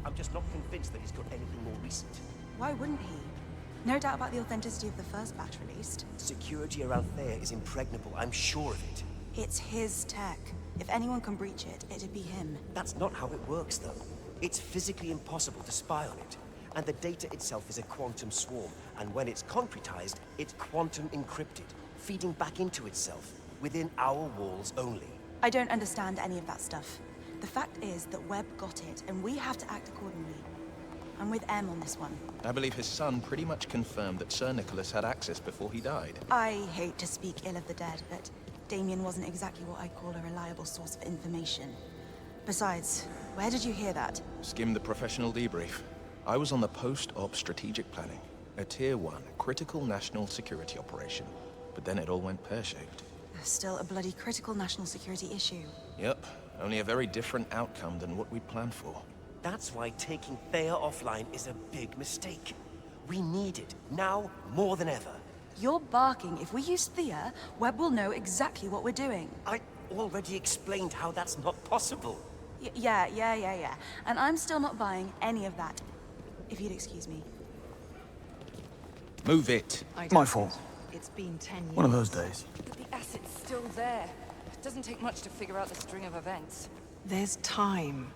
I'm just not convinced that he's got anything more recent. Why wouldn't he? No doubt about the authenticity of the first batch released. Security around THEIA is impregnable, I'm sure of it. It's his tech. If anyone can breach it, it'd be him. That's not how it works, though. It's physically impossible to spy on it. And the data itself is a quantum swarm, and when it's concretized, it's quantum encrypted, feeding back into itself, within our walls only. I don't understand any of that stuff. The fact is that Webb got it, and we have to act accordingly. I'm with M on this one. I believe his son pretty much confirmed that Sir Nicholas had access before he died. I hate to speak ill of the dead, but Damien wasn't exactly what I'd call a reliable source of information. Besides, where did you hear that? Skimmed the professional debrief. I was on the post-op strategic planning, a Tier 1 critical national security operation. But then it all went pear-shaped. Still a bloody critical national security issue. Yep, only a very different outcome than what we'd planned for. That's why taking THEIA offline is a big mistake. We need it, now more than ever. You're barking. If we use THEIA, Webb will know exactly what we're doing. I already explained how that's not possible. Yeah. And I'm still not buying any of that. If you'd excuse me. Move it. My fault. It's been 10 years. One of those days. But the asset's still there. It doesn't take much to figure out the string of events. There's time.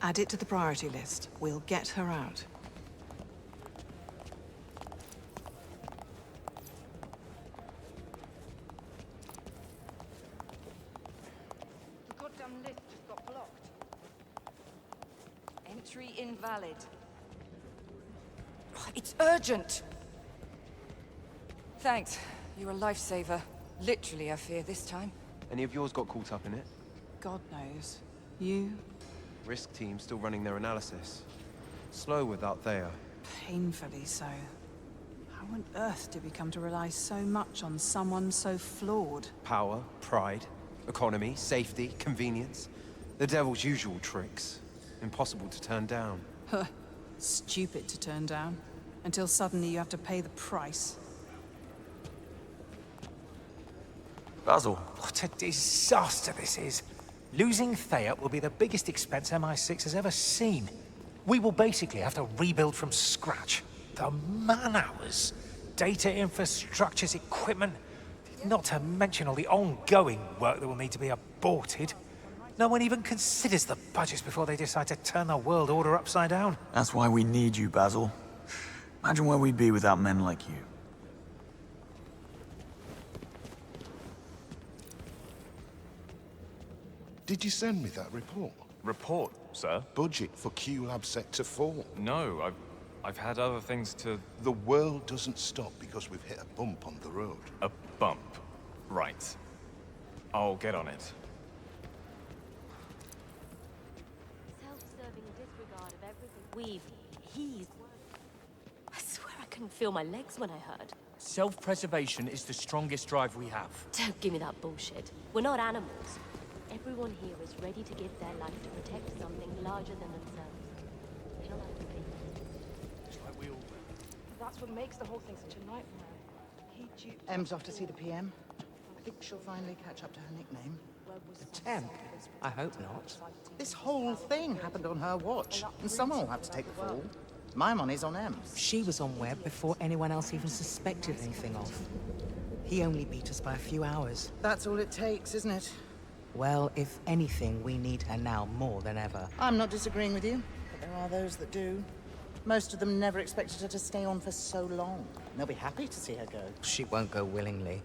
Add it to the priority list. We'll get her out. The goddamn list just got blocked. Entry invalid. It's urgent! Thanks. You're a lifesaver. Literally, I fear, this time. Any of yours got caught up in it? God knows. You? Risk team still running their analysis. Slow without THEIA. Painfully so. How on earth did we come to rely so much on someone so flawed? Power, pride, economy, safety, convenience. The devil's usual tricks. Impossible to turn down. Huh. Stupid to turn down. Until suddenly you have to pay the price. Basil. What a disaster this is. Losing THEIA will be the biggest expense MI6 has ever seen. We will basically have to rebuild from scratch. The man-hours, data infrastructures, equipment, not to mention all the ongoing work that will need to be aborted. No one even considers the budgets before they decide to turn the world order upside down. That's why we need you, Basil. Imagine where we'd be without men like you. Did you send me that report? Report, sir? Budget for Q-Lab Sector 4. No, I've had other things to... The world doesn't stop because we've hit a bump on the road. A bump. Right. I'll get on it. Self-serving disregard of everything he's... I swear I couldn't feel my legs when I heard. Self-preservation is the strongest drive we have. Don't give me that bullshit. We're not animals. Everyone here is ready to give their life to protect something larger than themselves. They don't have to be. Just like we all were. That's what makes the whole thing such a nightmare. Em's off to see the PM. I think she'll finally catch up to her nickname. The temp? I hope not. This whole thing happened on her watch, and someone will have to take the fall. My money's on Em. She was on Webb before anyone else even suspected anything of. He only beat us by a few hours. That's all it takes, isn't it? Well, if anything, we need her now more than ever. I'm not disagreeing with you, but there are those that do. Most of them never expected her to stay on for so long. They'll be happy to see her go. She won't go willingly.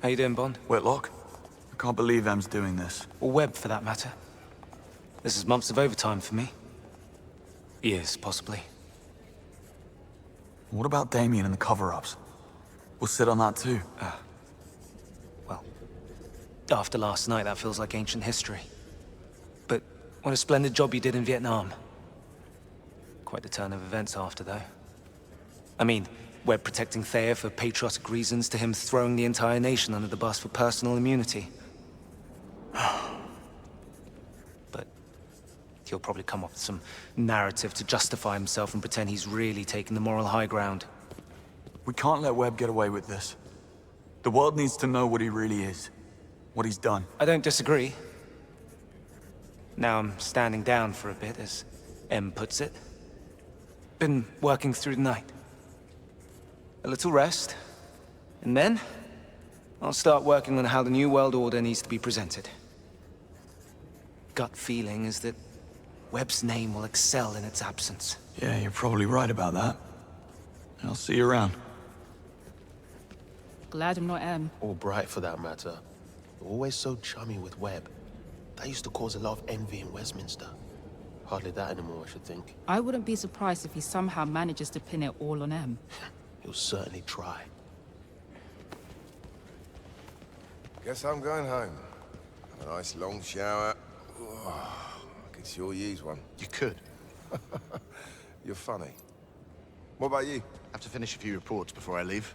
How you doing, Bond? Whitlock? I can't believe Em's doing this. Or Webb, for that matter. This is months of overtime for me. Years, possibly. What about Damien and the cover-ups? We'll sit on that too. Well, after last night, that feels like ancient history. But what a splendid job you did in Vietnam. Quite the turn of events after, though. I mean, Webb protecting THEIA for patriotic reasons to him throwing the entire nation under the bus for personal immunity. He'll probably come up with some narrative to justify himself and pretend he's really taking the moral high ground. We can't let Webb get away with this. The world needs to know what he really is. What he's done. I don't disagree. Now I'm standing down for a bit, as M puts it. Been working through the night. A little rest, and then I'll start working on how the New World Order needs to be presented. Gut feeling is that Webb's name will excel in its absence. Yeah, you're probably right about that. I'll see you around. Glad I'm not M. Or Bright, for that matter. Always so chummy with Webb. That used to cause a lot of envy in Westminster. Hardly that anymore, I should think. I wouldn't be surprised if he somehow manages to pin it all on M. He'll certainly try. Guess I'm going home. Have a nice long shower. Oh, I could sure use one. You could. You're funny. What about you? I have to finish a few reports before I leave.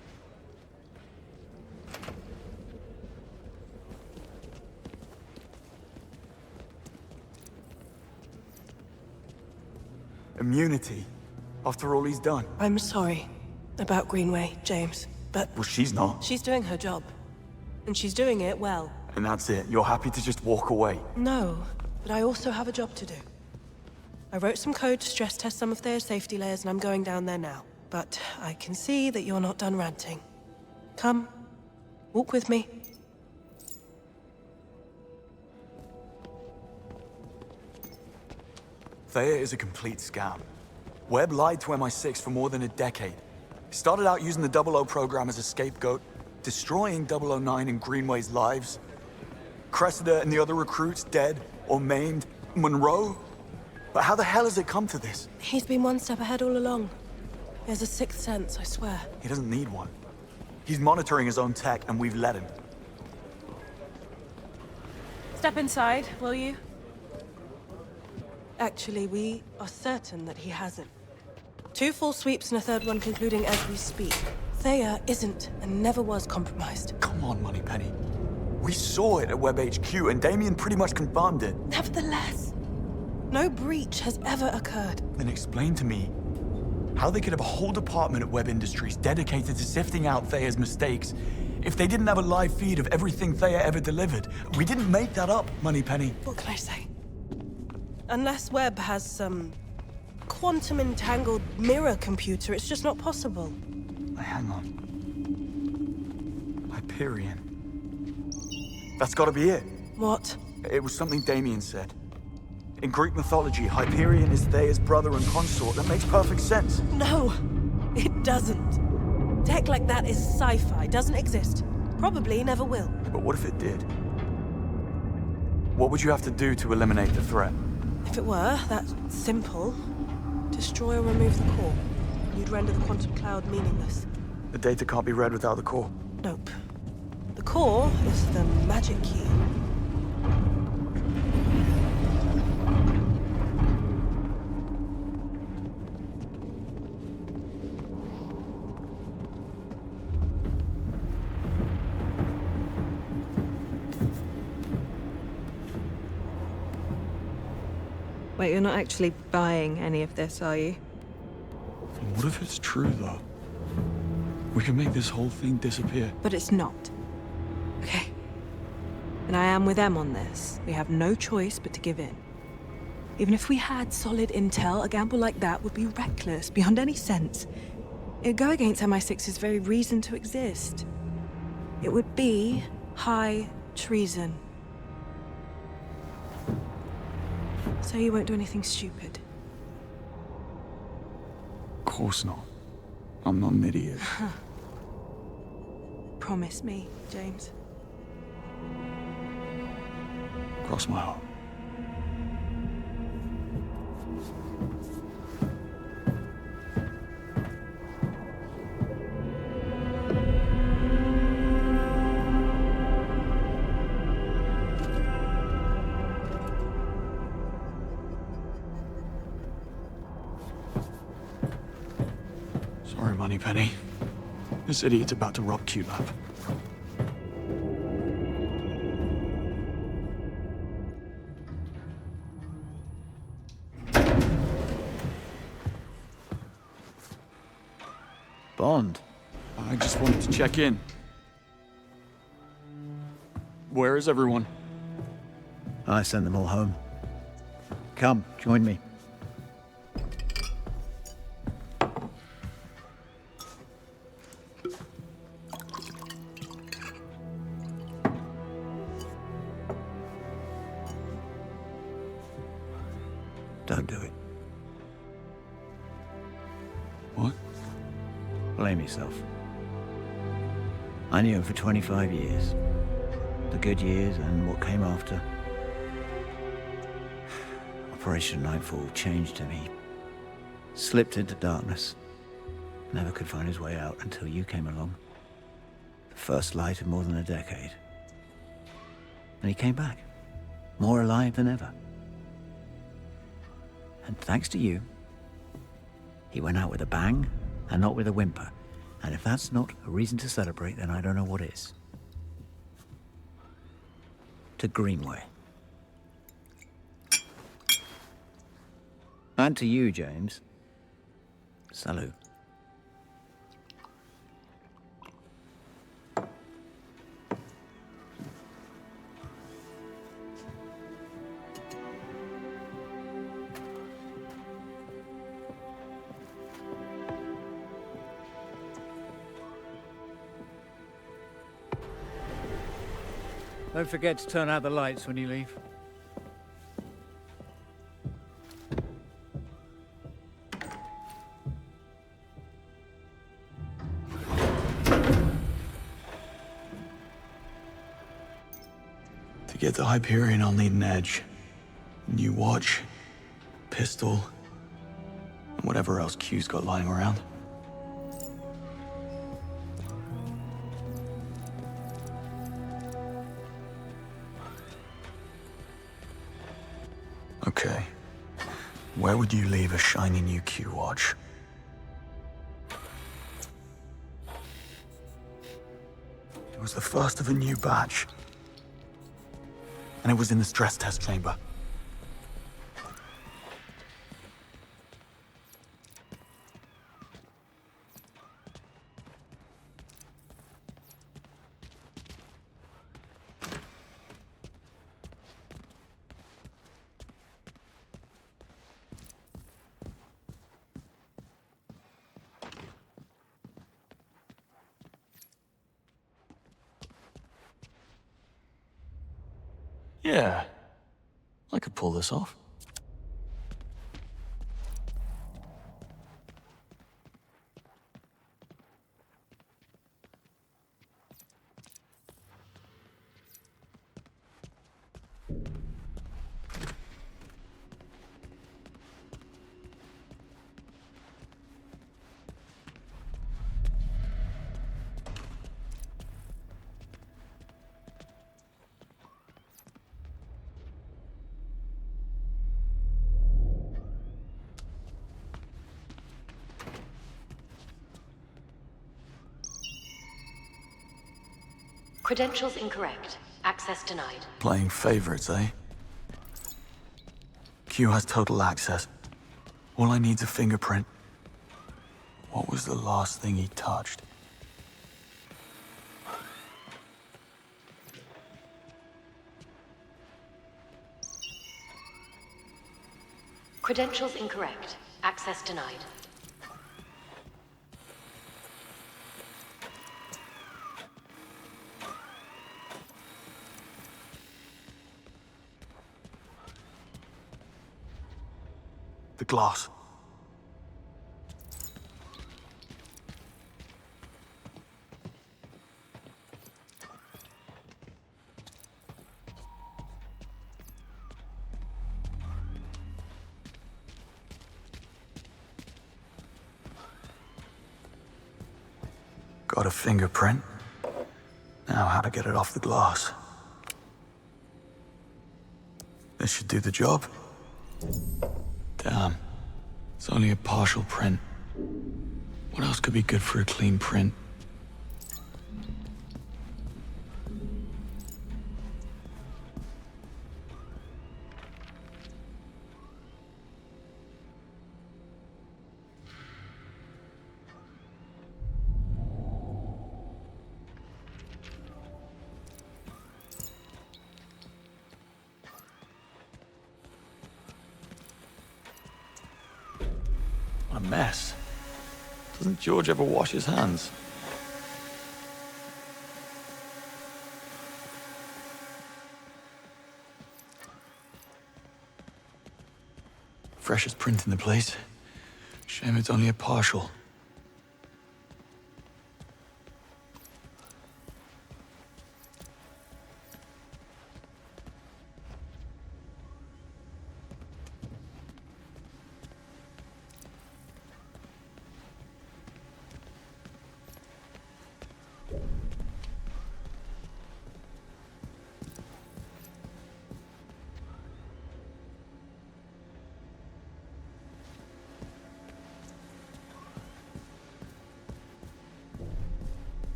Immunity? After all he's done? I'm sorry about Greenway, James, but... Well, she's not. She's doing her job. And she's doing it well. And that's it? You're happy to just walk away? No, but I also have a job to do. I wrote some code to stress test some of their safety layers, and I'm going down there now. But I can see that you're not done ranting. Come, walk with me. THEIA is a complete scam. Webb lied to MI6 for more than a decade. He started out using the 00 program as a scapegoat, destroying 009 and Greenway's lives. Cressida and the other recruits dead or maimed. Monroe? But how the hell has it come to this? He's been one step ahead all along. He has a sixth sense, I swear. He doesn't need one. He's monitoring his own tech, and we've let him. Step inside, will you? Actually, we are certain that he hasn't. 2 full sweeps and a third one concluding as we speak. THEIA isn't and never was compromised. Come on, Moneypenny. We saw it at Webb HQ, and Damien pretty much confirmed it. Nevertheless, no breach has ever occurred. Then explain to me how they could have a whole department at Webb Industries dedicated to sifting out THEIA's mistakes if they didn't have a live feed of everything THEIA ever delivered. We didn't make that up, Moneypenny. What can I say? Unless Webb has some quantum-entangled mirror computer, it's just not possible. Hang on. HYPERION. That's gotta be it. What? It was something Damien said. In Greek mythology, HYPERION is THEIA's brother and consort. That makes perfect sense. No, it doesn't. Tech like that is sci-fi, doesn't exist. Probably never will. But what if it did? What would you have to do to eliminate the threat? If it were that simple, destroy or remove the core. You'd render the quantum cloud meaningless. The data can't be read without the core. Nope. The core is the magic key. Wait, you're not actually buying any of this, are you? What if it's true, though? We can make this whole thing disappear. But it's not. Okay. And I am with them on this. We have no choice but to give in. Even if we had solid intel, a gamble like that would be reckless, beyond any sense. It'd go against MI6's very reason to exist. It would be high treason. So you won't do anything stupid? Of course not. I'm not an idiot. Promise me, James. Cross my heart. Sorry, Moneypenny. This idiot's about to rob QLab. Bond. I just wanted to check in. Where is everyone? I sent them all home. Come, join me. Don't do it. What? Blame yourself. I knew him for 25 years. The good years and what came after. Operation Nightfall changed him. He slipped into darkness. Never could find his way out until you came along. The first light in more than a decade. And he came back. More alive than ever. And thanks to you, he went out with a bang and not with a whimper. And if that's not a reason to celebrate, then I don't know what is. To Greenway. And to you, James. Salute. Don't forget to turn out the lights when you leave. To get the Hyperion, I'll need an edge. New watch, pistol, and whatever else Q's got lying around. Okay. Where would you leave a shiny new Q watch? It was the first of a new batch. And it was in the stress test chamber. Yeah, I could pull this off. Credentials incorrect. Access denied. Playing favorites, eh? Q has total access. All I need's a fingerprint. What was the last thing he touched? Credentials incorrect. Access denied. The glass. Got a fingerprint. Now how to get it off the glass. This should do the job. Damn. It's only a partial print. What else could be good for a clean print? mess. Doesn't George ever wash his hands? Freshest print in the place. Shame it's only a partial.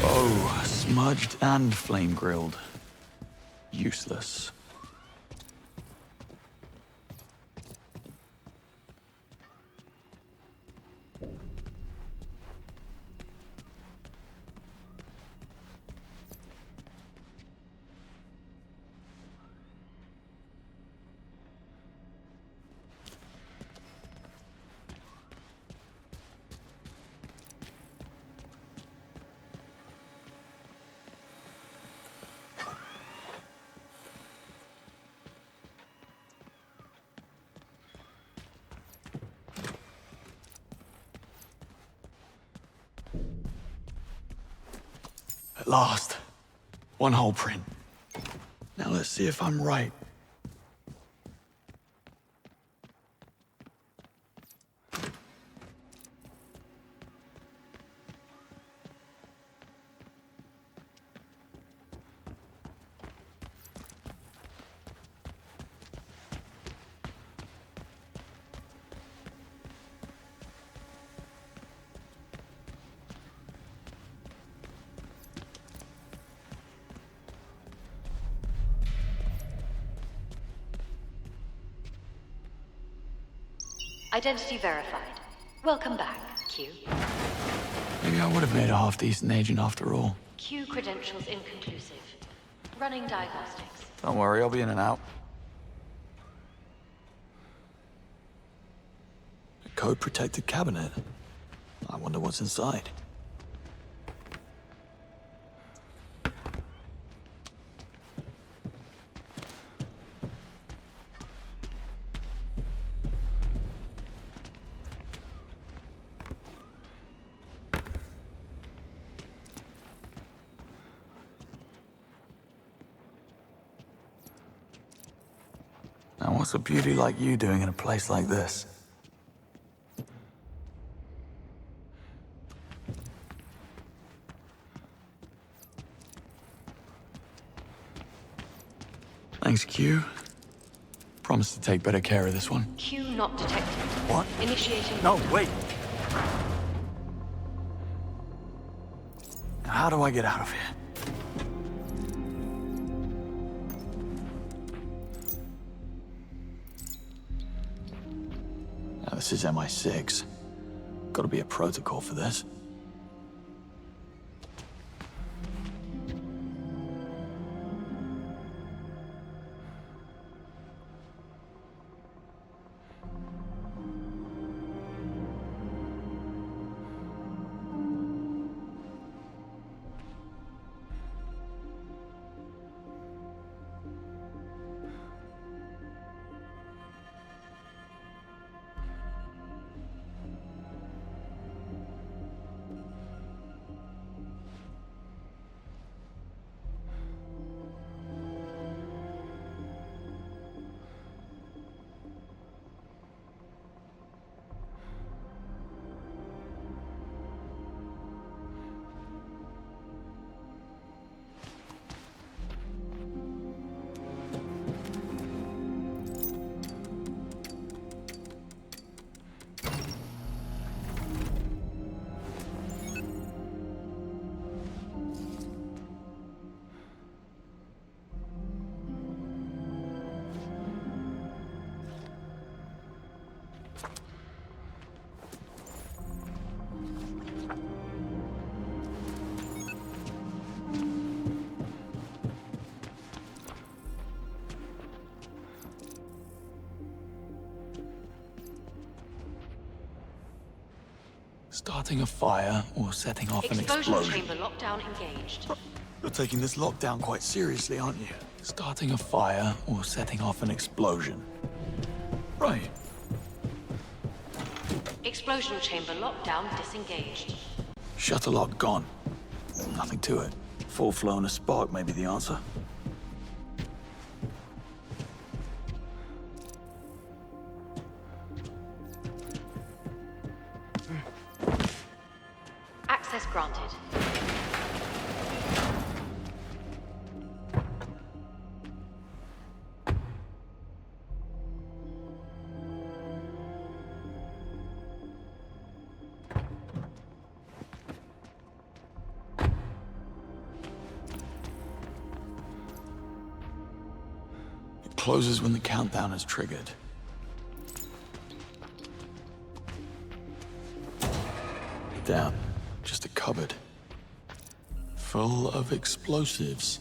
Oh, smudged and flame-grilled. Useless. At last. One whole print. Now let's see if I'm right. Identity verified. Welcome back, Q. Maybe I would have made a half-decent agent after all. Q credentials inconclusive. Running diagnostics. Don't worry, I'll be in and out. A code-protected cabinet. I wonder what's inside. Now what's a beauty like you doing in a place like this? Thanks, Q. Promise to take better care of this one. Q not detected. What? Initiating. No, wait! Now, how do I get out of here? Now, this is MI6. Gotta be a protocol for this. Starting a fire or setting off an Explosion explosion. chamber lockdown engaged. You're taking this lockdown quite seriously, aren't you? Starting a fire or setting off an explosion. Right. Explosion chamber lockdown disengaged. Shutter lock gone. Nothing to it. Full flow and a spark may be the answer. Access granted. It closes when the countdown is triggered. Down. Just a cupboard. Full of explosives.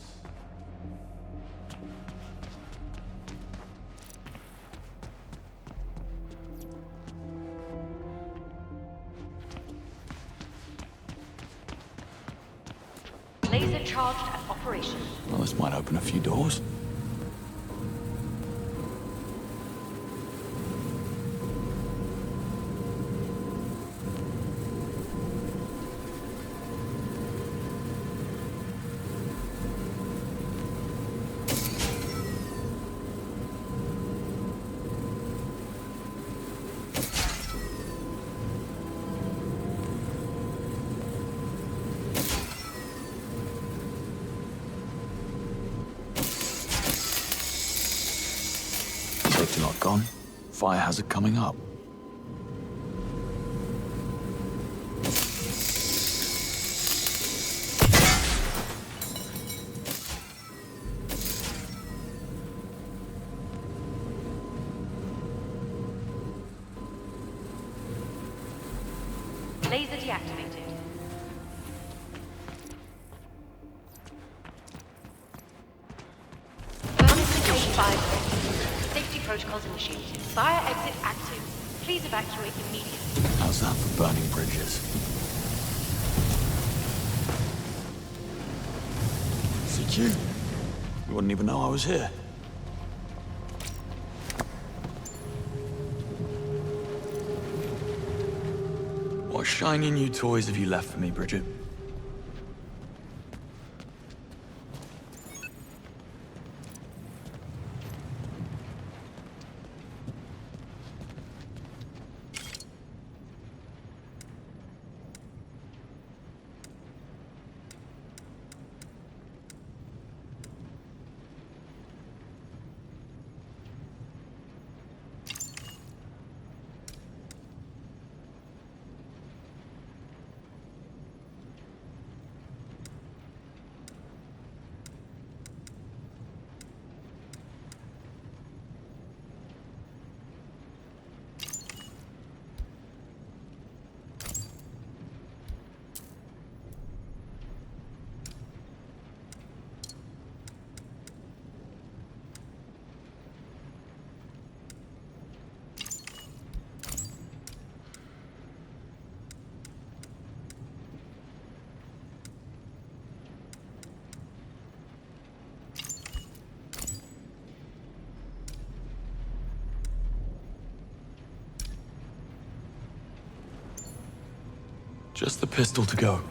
Laser charged at operation. Well, this might open a few doors. Safety lock gone. Fire hazard coming up. Laser deactivated. Furnace control 5. Safety protocols initiated. Fire exit active. Please evacuate immediately. How's that for burning bridges? CQ? You wouldn't even know I was here. What shiny new toys have you left for me, Bridget? Just the pistol to go.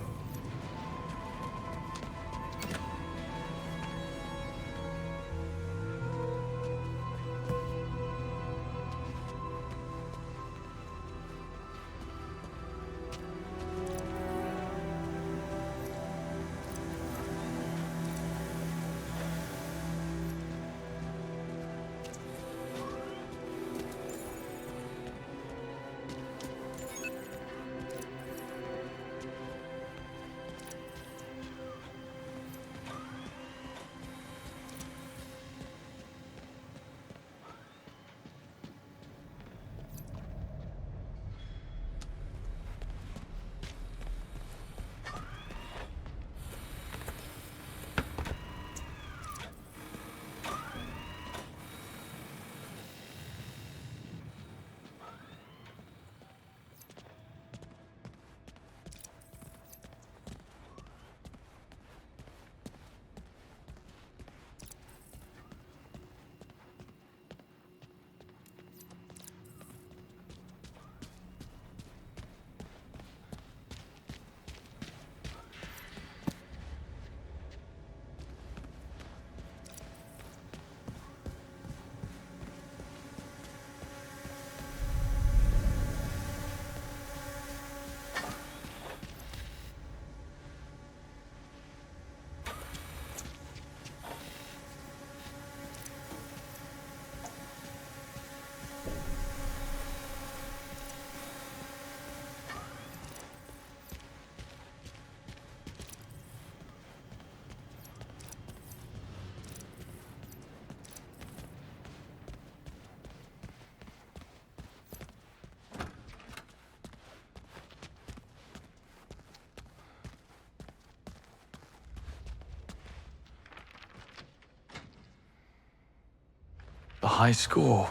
high score.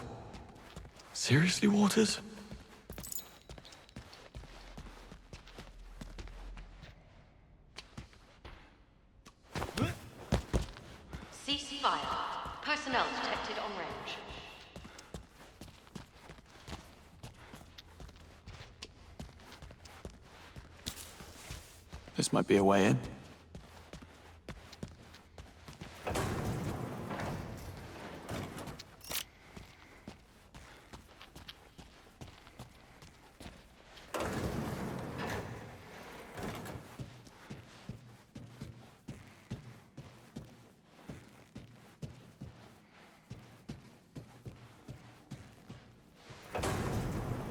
Seriously, Waters? Cease fire. Personnel detected on range. This might be a way in.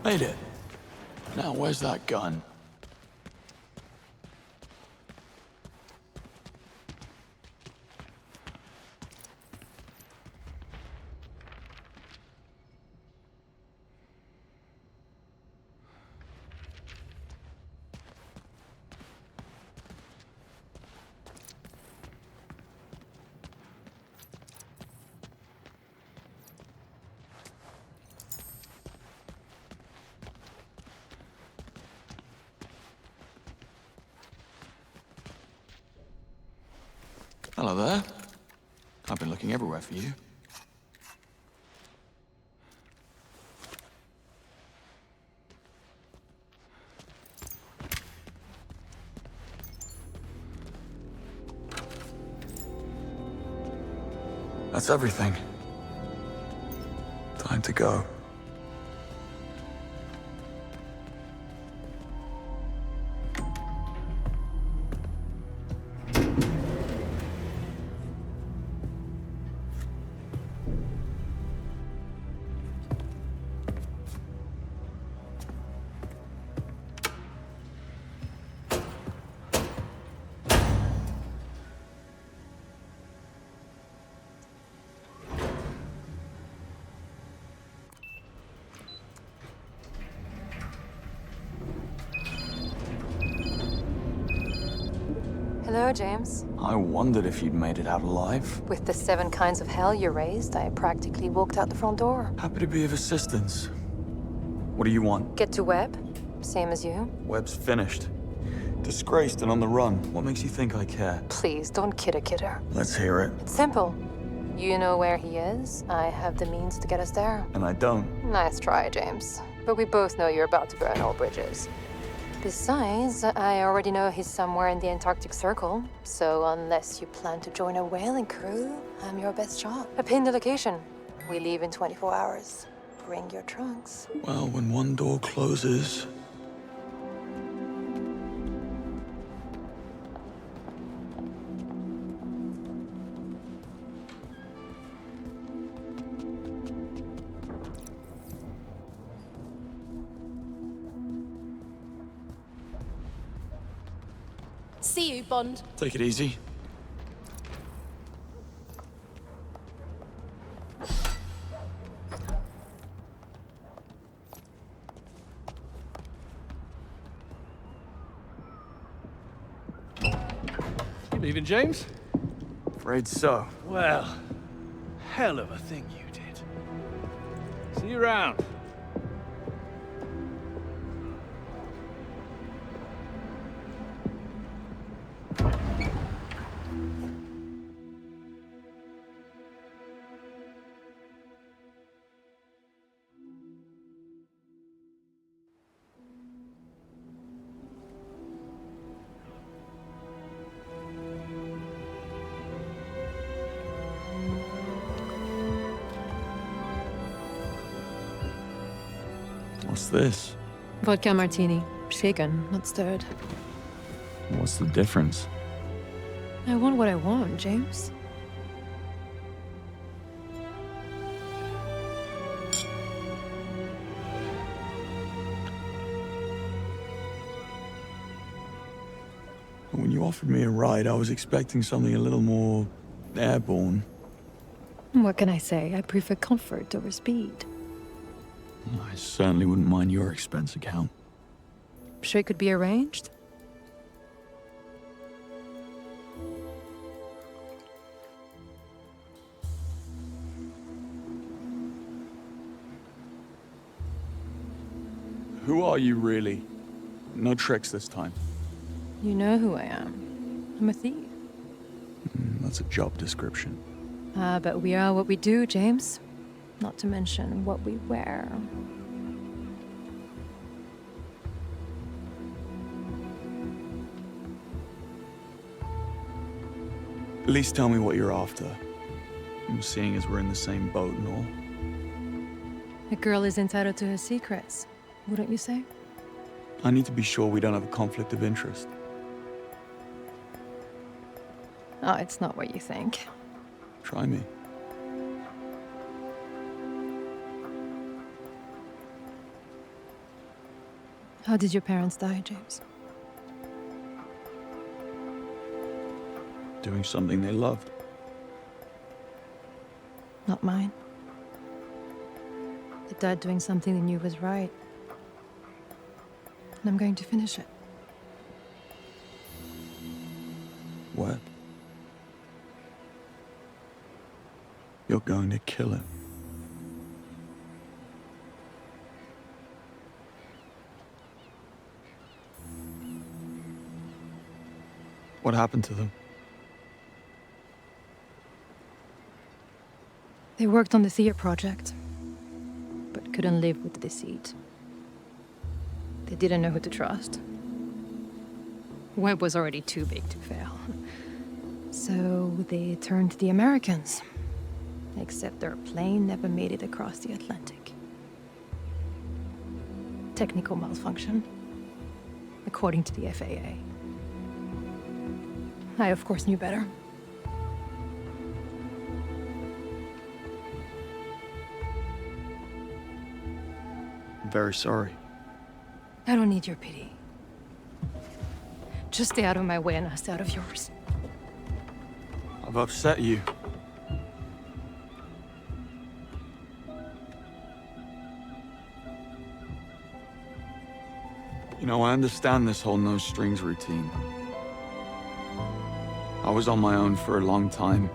Made it. Now, where's that gun? Hello there. I've been looking everywhere for you. That's everything. Time to go. Hello, James. I wondered if you'd made it out alive. With the 7 kinds of hell you raised, I practically walked out the front door. Happy to be of assistance. What do you want? Get to Webb, same as you. Webb's finished. Disgraced and on the run. What makes you think I care? Please, don't kid a kidder. Let's hear it. It's simple. You know where he is. I have the means to get us there. And I don't. Nice try, James. But we both know you're about to burn all bridges. Besides, I already know he's somewhere in the Antarctic Circle, so unless you plan to join a whaling crew, I'm your best shot. I pinned the location. We leave in 24 hours. Bring your trunks. Well, when one door closes... See you, Bond. Take it easy. You leaving, James? Afraid so. Well, hell of a thing you did. See you around. What's this? Vodka martini. Shaken, not stirred. What's the difference? I want what I want, James. When you offered me a ride, I was expecting something a little more airborne. What can I say? I prefer comfort over speed. I certainly wouldn't mind your expense account. Sure it could be arranged? Who are you, really? No tricks this time. You know who I am. I'm a thief. That's a job description. But we are what we do, James. Not to mention what we wear. At least tell me what you're after. Seeing as we're in the same boat and all. A girl is entitled to her secrets, wouldn't you say? I need to be sure we don't have a conflict of interest. Oh, it's not what you think. Try me. How did your parents die, James? Doing something they loved. Not mine. They died doing something they knew was right. And I'm going to finish it. What? You're going to kill him. What happened to them? They worked on the THEIA project, but couldn't live with the deceit. They didn't know who to trust. Webb was already too big to fail. So they turned to the Americans. Except their plane never made it across the Atlantic. Technical malfunction, according to the FAA. I, of course, knew better. I'm very sorry. I don't need your pity. Just stay out of my way and I'll stay out of yours. I've upset you. You know, I understand this whole no-strings routine. I was on my own for a long time.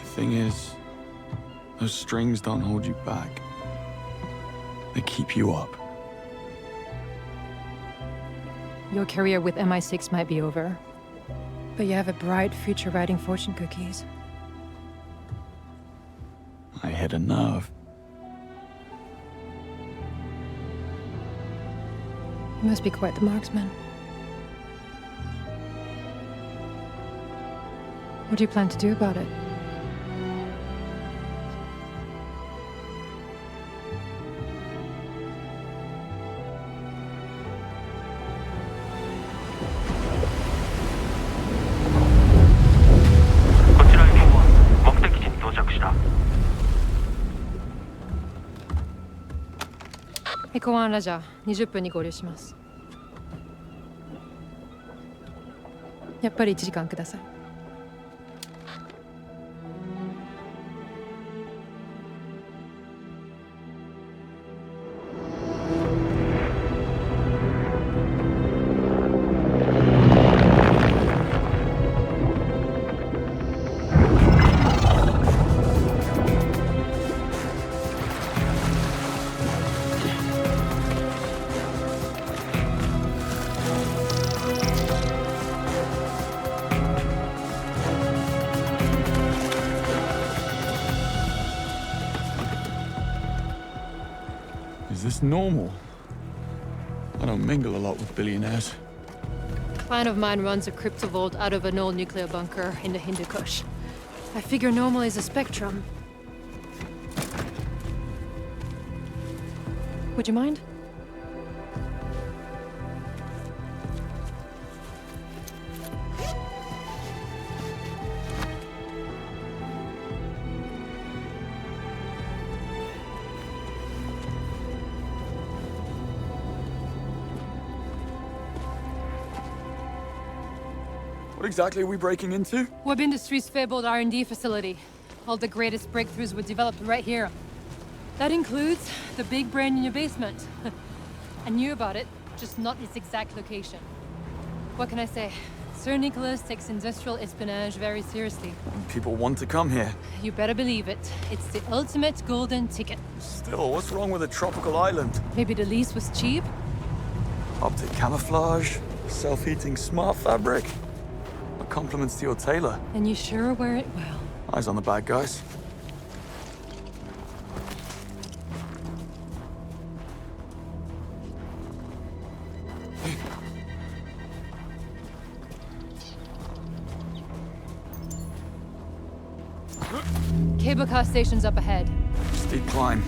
The thing is, those strings don't hold you back. They keep you up. Your career with MI6 might be over, but you have a bright future writing fortune cookies. I hit a nerve. You must be quite the marksman. What do you plan to do about it?公安ラジャー20分に合流します。やっぱり1時間ください。Is this normal? I don't mingle a lot with billionaires. A client of mine runs a crypto vault out of an old nuclear bunker in the Hindu Kush. I figure normal is a spectrum. Would you mind? What exactly are we breaking into? Webb Industries' fabled R&D facility. All the greatest breakthroughs were developed right here. That includes the big brain in your basement. I knew about it, just not its exact location. What can I say? Sir Nicholas takes industrial espionage very seriously. And people want to come here. You better believe it. It's the ultimate golden ticket. Still, what's wrong with a tropical island? Maybe the lease was cheap? Optic camouflage, self-heating smart fabric. My compliments to your tailor. And you sure wear it well. Eyes on the bad guys. Cable car station's up ahead. Steep climb.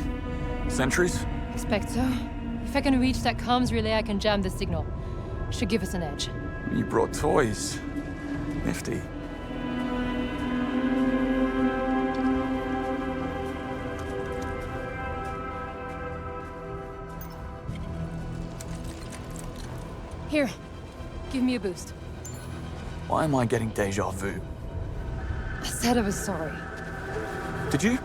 Sentries? Expect so. If I can reach that comms relay, I can jam the signal. Should give us an edge. You brought toys. Nifty. Here, give me a boost. Why am I getting deja vu? I said I was sorry. Did you?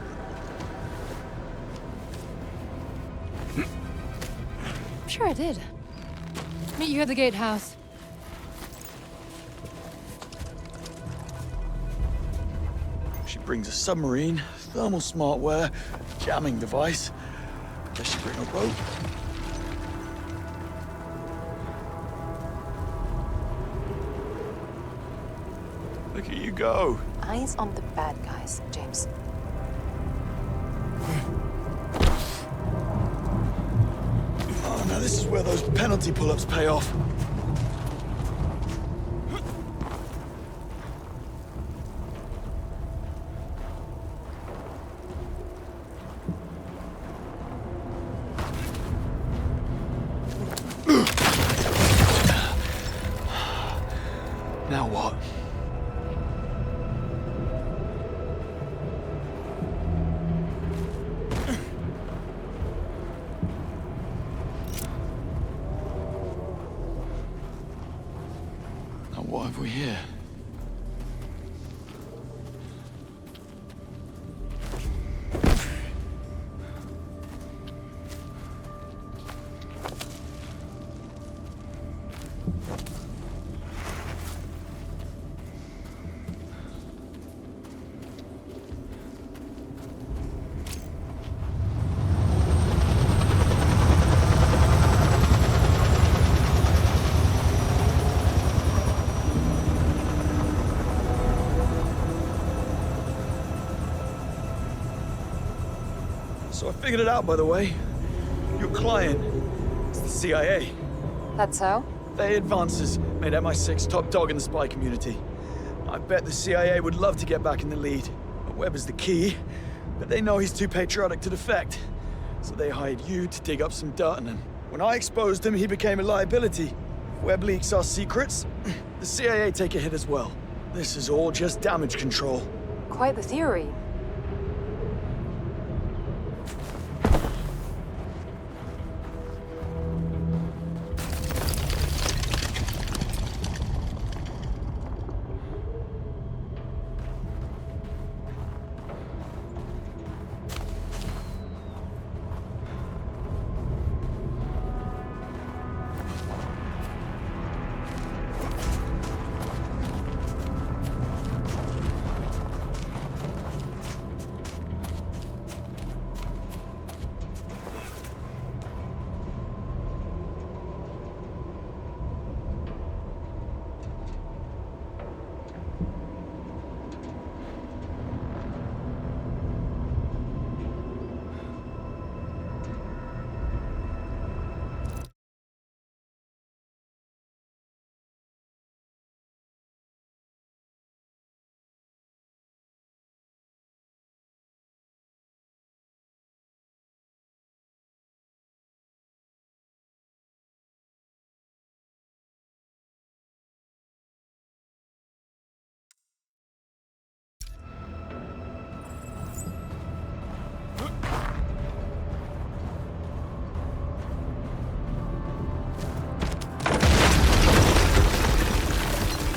I'm sure I did. Meet you at the gatehouse. She brings a submarine, thermal smartware, jamming device. Does she bring a rope? Look at you go. Eyes on the bad guys, James. Oh no, this is where those penalty pull-ups pay off. Now what? What have we here? So I figured it out, by the way. Your client is the CIA. That's so? THEIA Advances made MI6 top dog in the spy community. I bet the CIA would love to get back in the lead. Webb is the key, but they know he's too patriotic to defect. So they hired you to dig up some dirt on him. When I exposed him, he became a liability. If Webb leaks our secrets, the CIA take a hit as well. This is all just damage control. Quite the theory.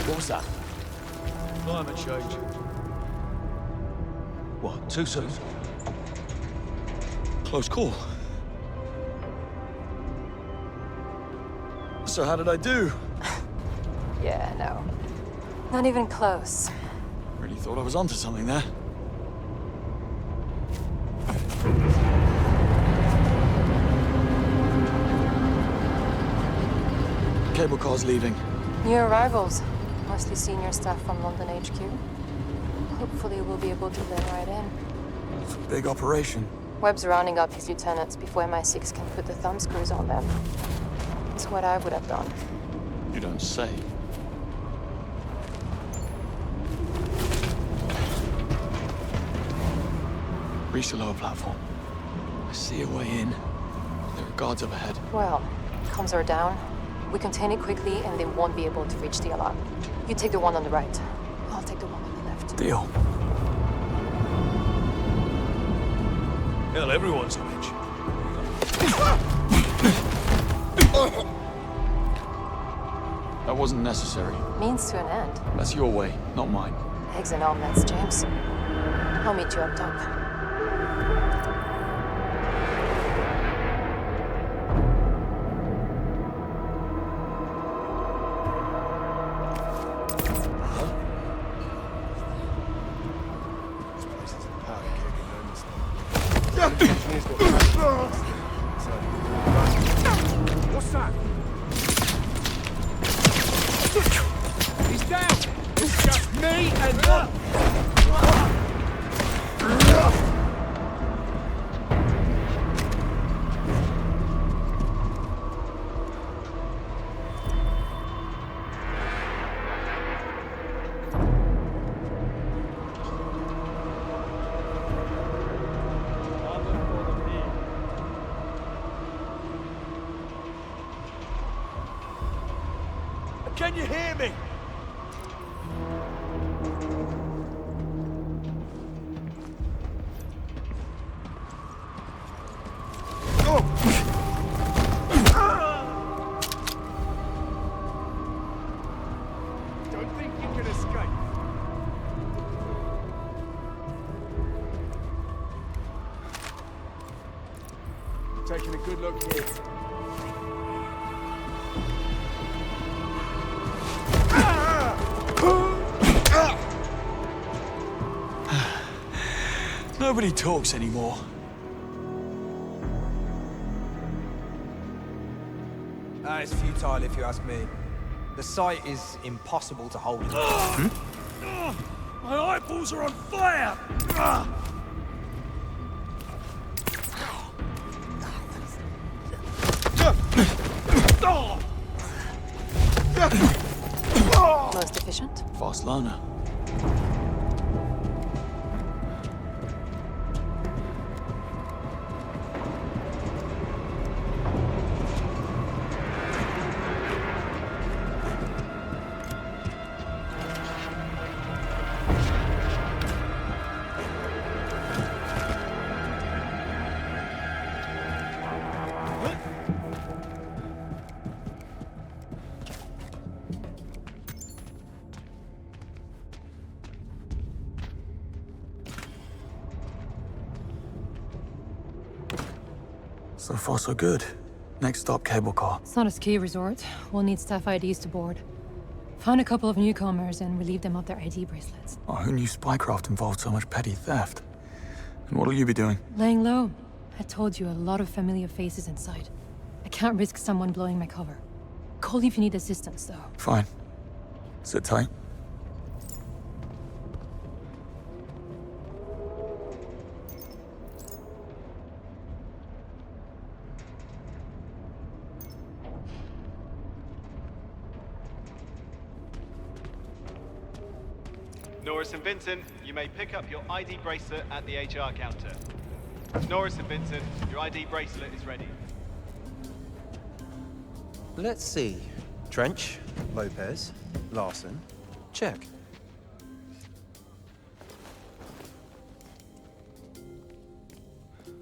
What was that? Climate change. What, too soon? Close call. So how did I do? Yeah, no. Not even close. Really thought I was onto something there. Cable car's leaving. New arrivals. Mostly senior staff from London HQ. Hopefully we'll be able to blend right in. It's a big operation. Webb's rounding up his lieutenants before MI6 can put the thumb screws on them. It's what I would have done. You don't say. Reach the lower platform. I see a way in. There are guards up ahead. Well, comms are down. We contain it quickly and they won't be able to reach the alarm. You take the one on the right. I'll take the one on the left. Deal. Hell, everyone's a witch. That wasn't necessary. Means to an end. That's your way, not mine. Eggs and omelets, James. I'll meet you up top. What's that? He's down! It's just me and... Can you hear me? Don't think you can escape. Taking a good look here. Nobody talks anymore. It's futile if you ask me. The site is impossible to hold. My eyeballs are on fire! Most efficient? Fast learner. So far, so good. Next stop, cable car. It's not a ski resort. We'll need staff IDs to board. Found a couple of newcomers and relieved them of their ID bracelets. Oh, who knew spycraft involved so much petty theft? And what'll you be doing? Laying low. I told you, a lot of familiar faces inside. I can't risk someone blowing my cover. Call if you need assistance, though. Fine. Sit tight. Norris and Vincent, you may pick up your ID bracelet at the HR counter. Norris and Vincent, your ID bracelet is ready. Let's see. Trench, Lopez, Larson. Check.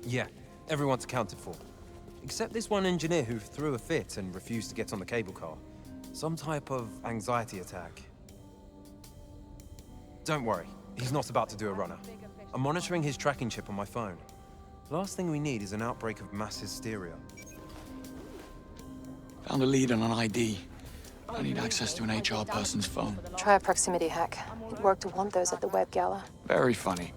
Yeah, everyone's accounted for. Except this one engineer who threw a fit and refused to get on the cable car. Some type of anxiety attack. Don't worry, he's not about to do a runner. I'm monitoring his tracking chip on my phone. Last thing we need is an outbreak of mass hysteria. Found a lead on an ID. I need access to an HR person's phone. Try a proximity hack. It worked to want those at the Webb Gala. Very funny.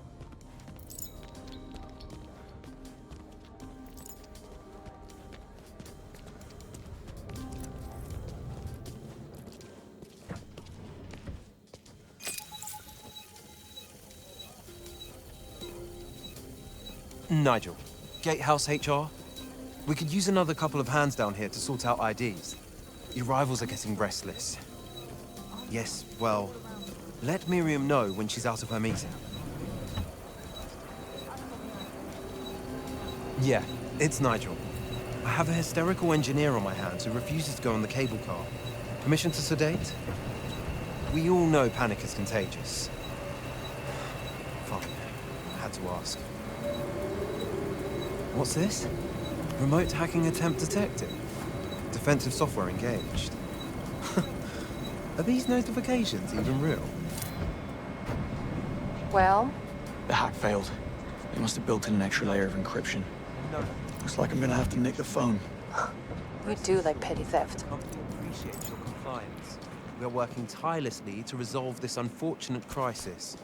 Nigel, Gatehouse HR? We could use another couple of hands down here to sort out IDs. Your rivals are getting restless. Yes, well, let Miriam know when she's out of her meeting. Yeah, it's Nigel. I have a hysterical engineer on my hands who refuses to go on the cable car. Permission to sedate? We all know panic is contagious. Fine, I had to ask. What's this? Remote hacking attempt detected. Defensive software engaged. Are these notifications even real? Well? The hack failed. They must have built in an extra layer of encryption. No. Looks like I'm gonna have to nick the phone. You do like petty theft. Company appreciates your compliance. We are working tirelessly to resolve this unfortunate crisis.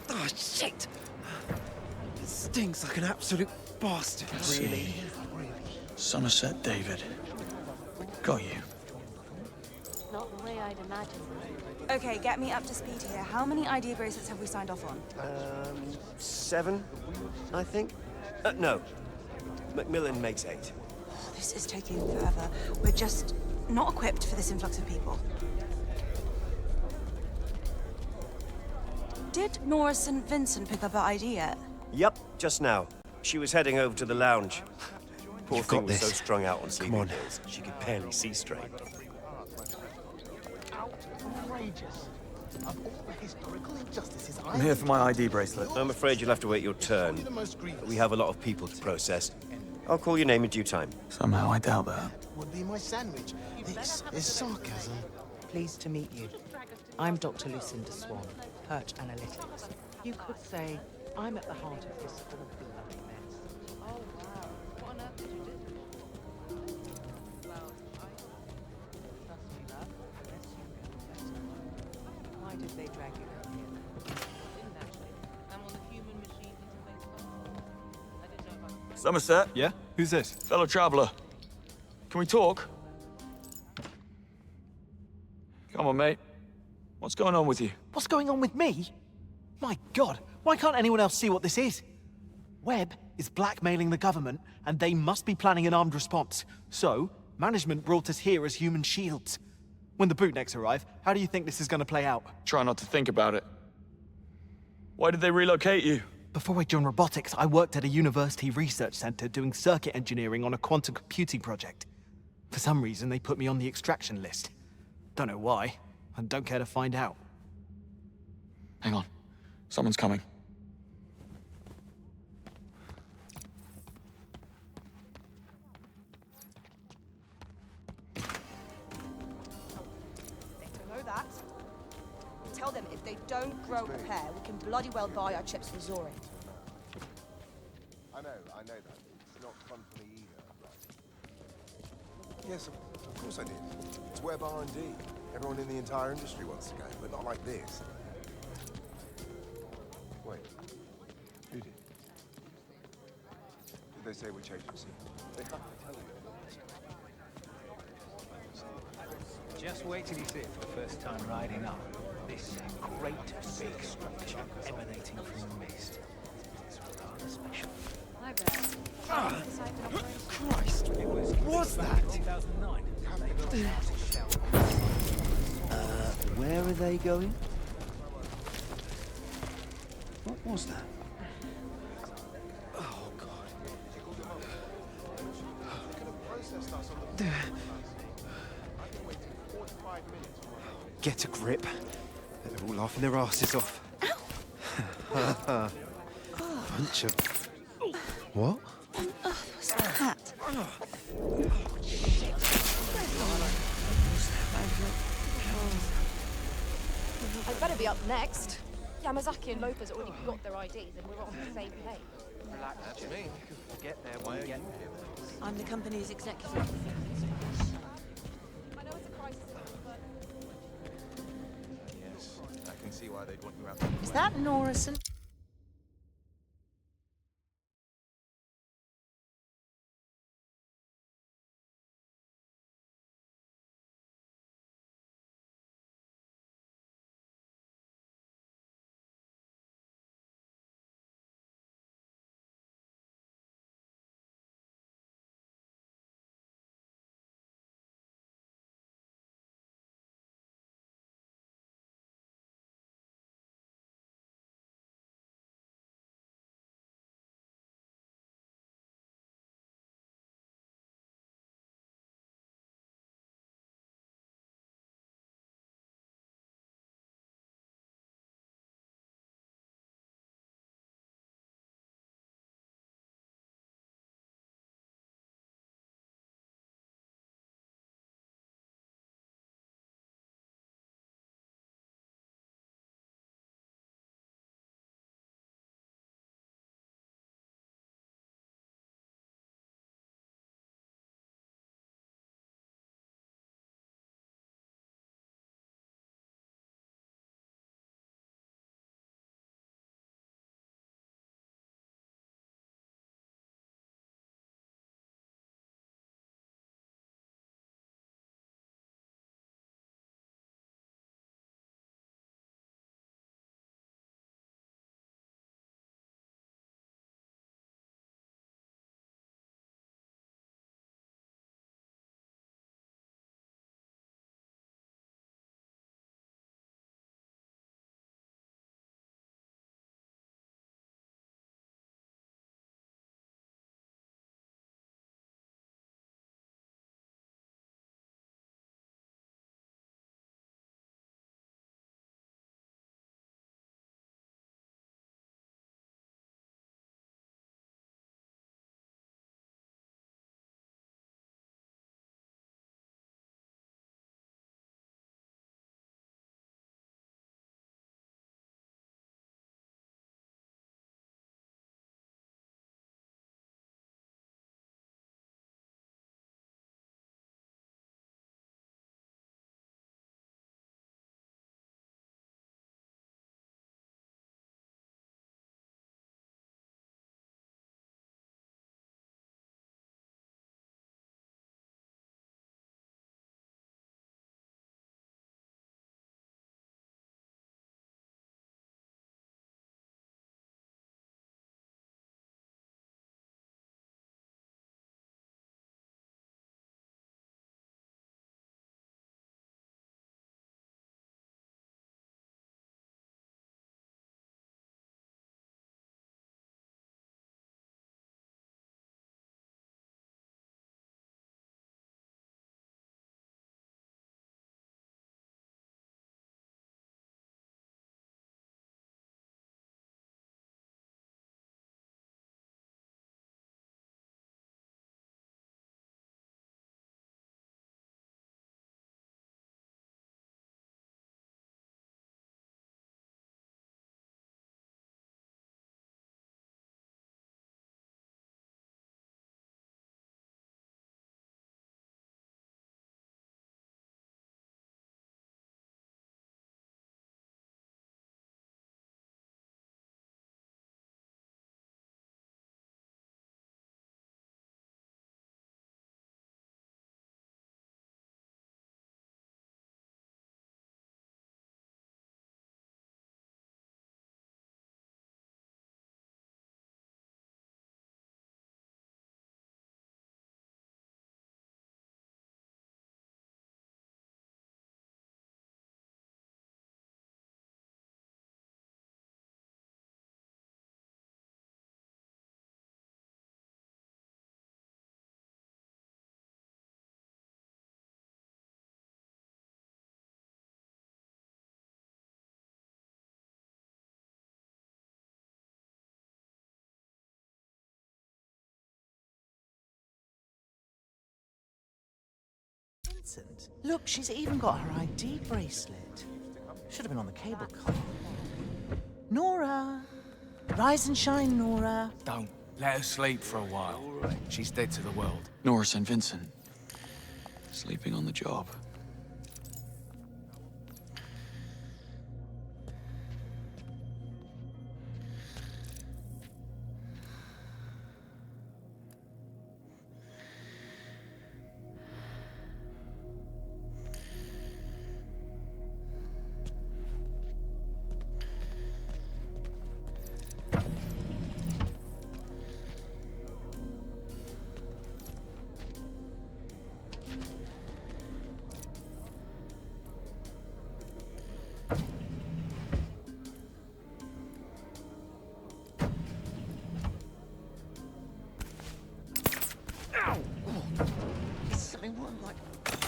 Oh, shit! It stinks like an absolute bastard. Really? Somerset David. Got you. Not the way I'd imagined. Okay, get me up to speed here. How many ID bracelets have we signed off on? 7, I think. No. Macmillan makes 8. This is taking forever. We're just not equipped for this influx of people. Did Nora St. Vincent pick up her ID yet? Yep, just now. She was heading over to the lounge. Poor You've thing got was so this. strung out on sleeping Come on. pills, she could barely see straight. I'm here for my ID bracelet. I'm afraid you'll have to wait your turn. We have a lot of people to process. I'll call your name in due time. Somehow I doubt that. Would be my sandwich. This is sarcasm. Pleased to meet you. I'm Dr. Lucinda Swan, Perch Analytics. You could say I'm at the heart of this whole bloody mess. Oh, wow. What on earth did you do? Well, trust me, love. Unless you know better. Why did they drag you out here? Didn't actually. I'm on the human machine interface. I didn't know about... Somerset? Yeah? Who's this? Fellow traveler. Can we talk? Come on, mate. What's going on with you? What's going on with me? My God, why can't anyone else see what this is? Webb is blackmailing the government, and they must be planning an armed response. So, management brought us here as human shields. When the bootnecks arrive, how do you think this is going to play out? Try not to think about it. Why did they relocate you? Before I joined robotics, I worked at a university research center doing circuit engineering on a quantum computing project. For some reason, they put me on the extraction list. Don't know why, and don't care to find out. Hang on. Someone's coming. Know that? Tell them if they don't grow a pair, we can bloody well buy our chips from Zorin. I know that. It's not fun for me either, right? Yes, of course I did. It's Webb R&D. Everyone in the entire industry wants to go, but not like this. Wait. Who did? Did they say which agency? They have to tell you. Just wait till you see it for the first time riding up. This great big structure emanating from the mist. It's rather special. Christ! What was that? Where are they going? What was that? Oh, God. Get a grip. They're all laughing their asses off. Ow! Bunch of... What? What on earth was that? I'd better be up next. Yamazaki and Lopez already got their IDs and we're on the same page. Relax, that's me. Get there when you get there. I'm the company's executive. I know it's a crisis. why they'd want you out. Is that Norris and... Vincent. Look, she's even got her ID bracelet. Should have been on the cable car. Nora! Rise and shine, Nora. Don't. Let her sleep for a while. She's dead to the world. Norris and Vincent. Sleeping on the job.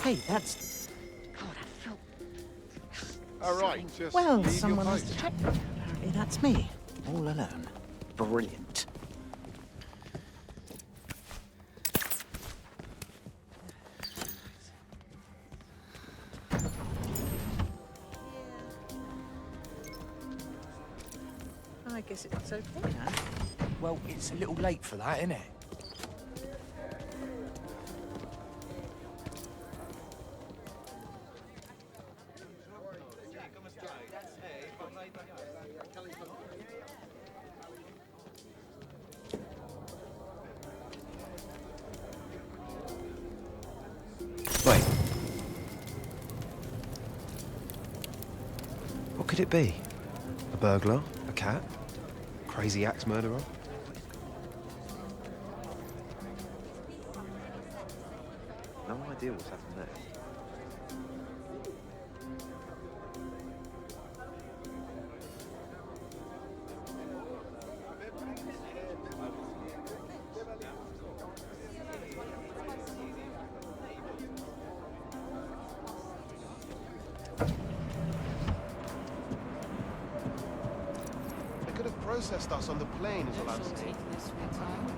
Hey, that's... God, I felt... All right, just Well, leave someone your has to post. check. Apparently that's me. All alone. Brilliant. I guess it's okay now. Well, it's a little late for that, isn't it? Wait. What could it be? A burglar? A cat? Crazy axe murderer? No idea what's happened there. They could have processed us on the plane, is what I'm saying.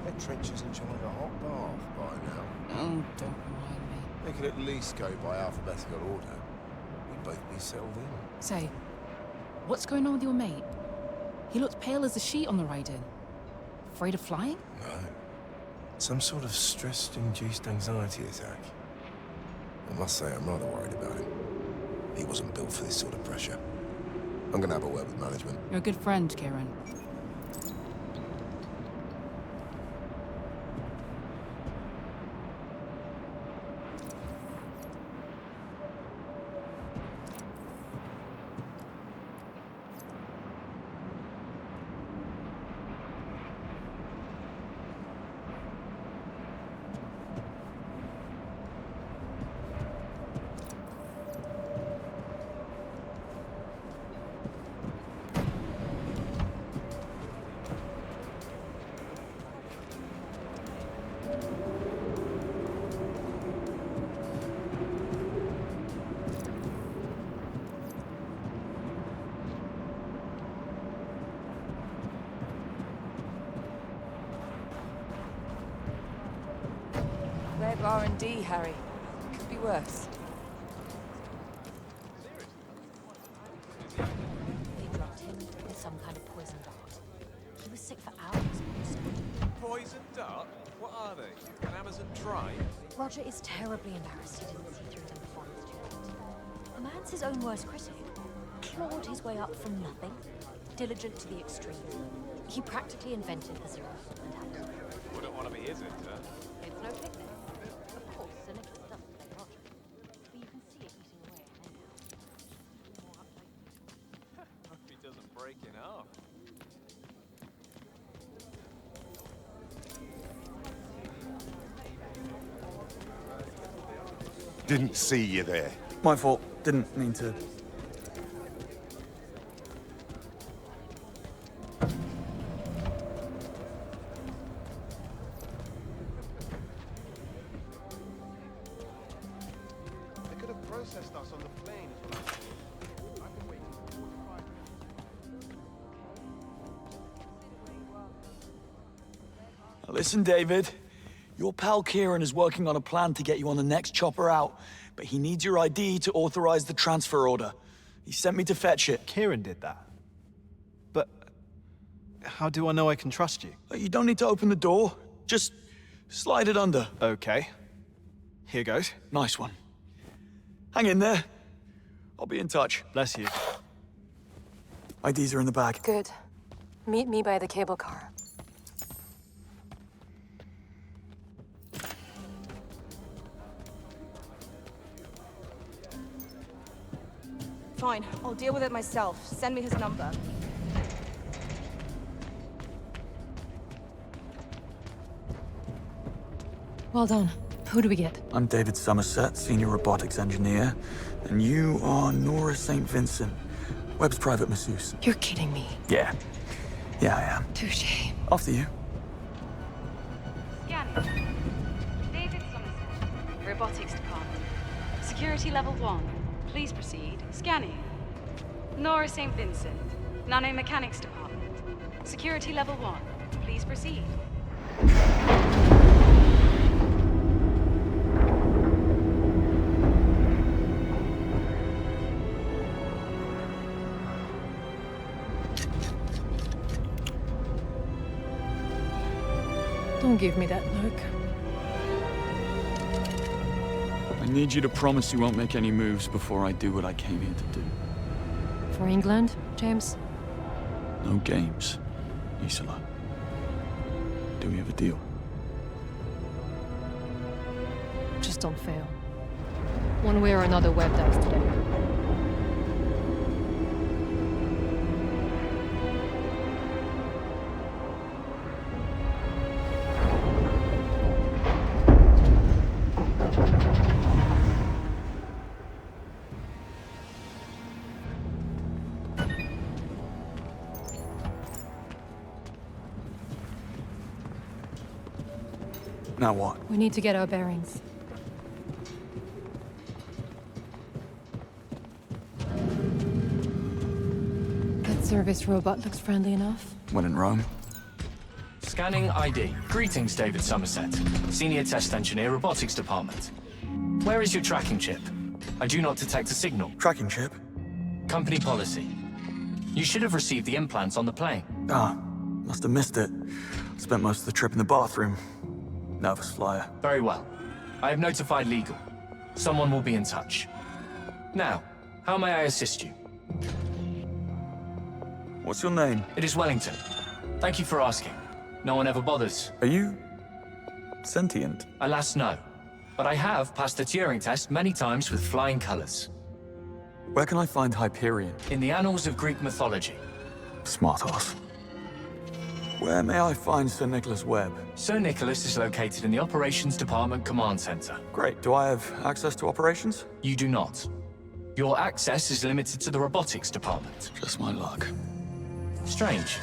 That trench is enjoying a hot bath by now. Oh, don't remind me. They could at least go by alphabetical order. We'd both be settled in. Say, what's going on with your mate? He looked pale as a sheet on the ride-in. Afraid of flying? No. Some sort of stress-induced anxiety attack. I must say, I'm rather worried about him. He wasn't built for this sort of pressure. I'm gonna have a word with management. You're a good friend, Kieran. Webb R&D, Harry. Could be worse. They drugged him with some kind of poison dart. He was sick for hours. Poison dart? What are they? An Amazon tribe? Roger is terribly embarrassed he didn't see through them before it was too late. The man's his own worst critic. Clawed his way up from nothing. Diligent to the extreme. He practically invented the zero and had to. Wouldn't want to be his intern. It's no picnic. Of course, Cynicus doesn't play Roger. But you can see it eating away at him now. Hope he doesn't break in half. Didn't see you there. My fault. Didn't mean to. They could have processed us on the plane, is what I'm saying. I've been waiting for 45 minutes. Listen, David. Your pal Kieran is working on a plan to get you on the next chopper out, but he needs your ID to authorize the transfer order. He sent me to fetch it. Kieran did that? But how do I know I can trust you? You don't need to open the door. Just slide it under. Okay. Here goes. Nice one. Hang in there. I'll be in touch. Bless you. IDs are in the bag. Good. Meet me by the cable car. Fine, I'll deal with it myself. Send me his number. Well done. Who do we get? I'm David Somerset, Senior Robotics Engineer. And you are Nora St. Vincent, Webb's private masseuse. You're kidding me. Yeah. Yeah, I am. Touché. After you. Scanning. David Somerset, Robotics Department. Security level 1. Please proceed. Scanning. Nora St. Vincent, Nanomechanics Department. Security level 1. Please proceed. Don't give me that look. I need you to promise you won't make any moves before I do what I came here to do. For England, James? No games, Isola. Do we have a deal? Just don't fail. One way or another, Webb dies today. Now what? We need to get our bearings. That service robot looks friendly enough. When in Rome? Scanning ID. Greetings, David Somerset. Senior Test Engineer, Robotics Department. Where is your tracking chip? I do not detect a signal. Tracking chip? Company policy. You should have received the implants on the plane. Ah, must have missed it. Spent most of the trip in the bathroom. Nervous flyer. Very well. I have notified legal. Someone will be in touch. Now, how may I assist you? What's your name? It is Wellington. Thank you for asking. No one ever bothers. Are you sentient? Alas, no. But I have passed the Turing test many times with flying colors. Where can I find Hyperion? In the annals of Greek mythology. Smart ass. Where may I find Sir Nicholas Webb? Sir Nicholas is located in the Operations Department Command Center. Great. Do I have access to operations? You do not. Your access is limited to the Robotics Department. Just my luck. Strange.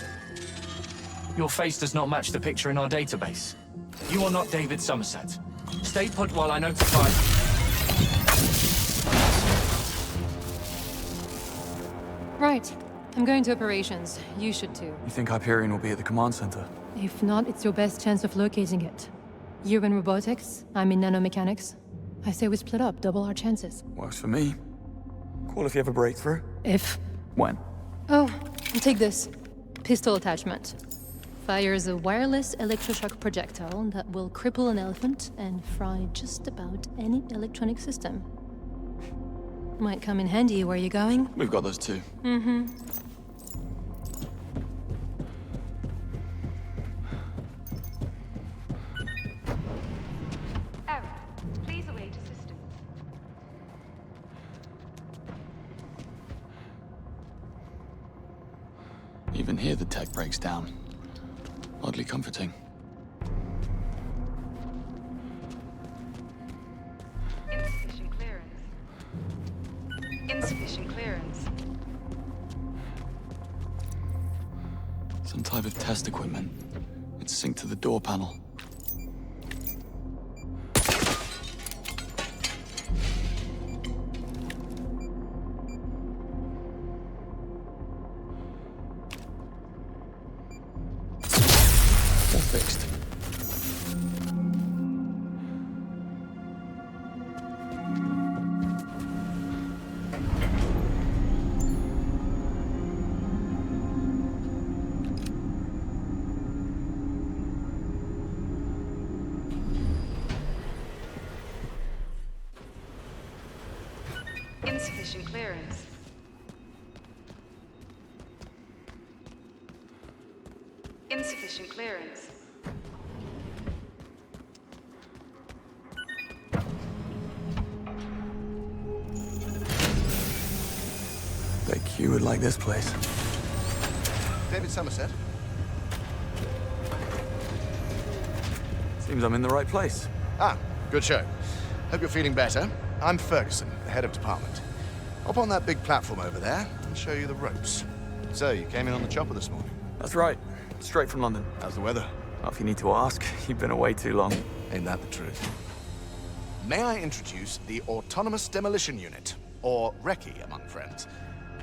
Your face does not match the picture in our database. You are not David Somerset. Stay put while I notify... Right. I'm going to operations. You should too. You think Hyperion will be at the command center? If not, it's your best chance of locating it. You're in robotics, I'm in nanomechanics. I say we split up, double our chances. Works for me. Call if you have a breakthrough. If? When? Oh, take this. Pistol attachment. Fires a wireless electroshock projectile that will cripple an elephant and fry just about any electronic system. Might come in handy where you're going. We've got those too. Mm-hmm. Error. Please await assistance. Even here the tech breaks down. Oddly comforting. Insufficient clearance. Insufficient clearance. Some type of test equipment. It's synced to the door panel. All fixed. Insufficient clearance. Insufficient clearance. Bet Q would like this place. David Somerset. Seems I'm in the right place. Ah, good show. Hope you're feeling better. I'm Ferguson, the head of department. Hop on that big platform over there and show you the ropes. So, you came in on the chopper this morning? That's right. Straight from London. How's the weather? Well, if you need to ask, you've been away too long. Ain't that the truth? May I introduce the Autonomous Demolition Unit, or RECCE among friends.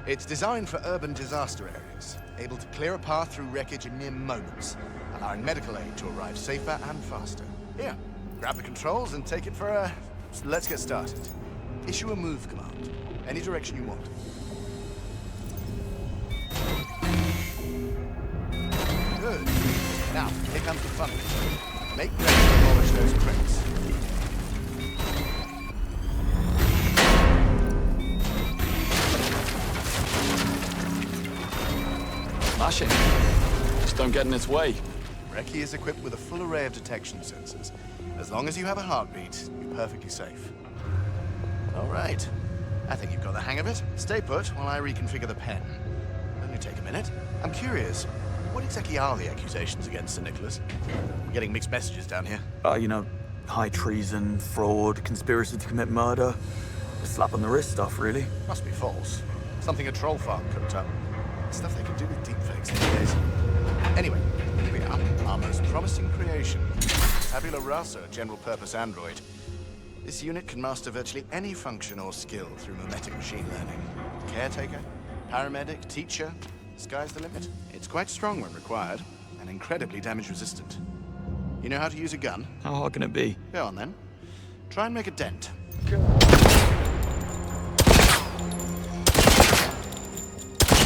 It's designed for urban disaster areas, able to clear a path through wreckage in mere moments, allowing medical aid to arrive safer and faster. Here, grab the controls and take it for a... Let's get started. Issue a move command, any direction you want. Good. Now, here comes the fun bit. Make ready to demolish those crates. Smashing. Just don't get in its way. RECCE is equipped with a full array of detection sensors. As long as you have a heartbeat, you're perfectly safe. All right. I think you've got the hang of it. Stay put while I reconfigure the pen. Only take a minute. I'm curious, what exactly are the accusations against Sir Nicholas? I'm getting mixed messages down here. You know, high treason, fraud, conspiracy to commit murder. The slap on the wrist stuff, really. Must be false. Something a troll farm cooked up. Stuff they can do with deepfakes these days. Anyway, here we are. Our most promising creation. Tabula rasa, general-purpose android. This unit can master virtually any function or skill through mimetic machine learning. Caretaker, paramedic, teacher, sky's the limit. It's quite strong when required, and incredibly damage-resistant. You know how to use a gun? How hard can it be? Go on, then. Try and make a dent.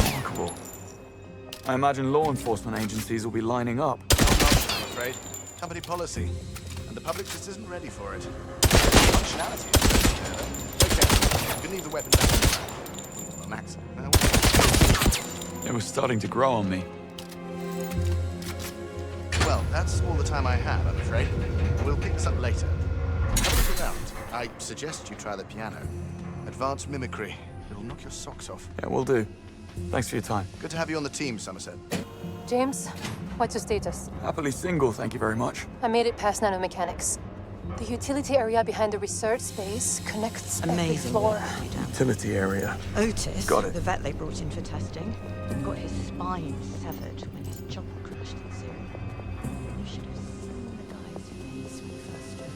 Remarkable. I imagine law enforcement agencies will be lining up. Not much, I'm afraid. Company policy. And the public just isn't ready for it. Functionality is okay, you can leave the weapon back. Well, Max, It was starting to grow on me. Well, that's all the time I have, I'm afraid. We'll pick this up later. Have a look around. I suggest you try the piano. Advanced mimicry. It'll knock your socks off. Yeah, will do. Thanks for your time. Good to have you on the team, Somerset. James, what's your status? Happily single, thank you very much. I made it past nanomechanics. The utility area behind the research space connects every floor. Utility area. Otis, Got it. the vet they brought in for testing, got his spine severed when his chopper crashed in Syria. You should have seen the guy's face when he first stood.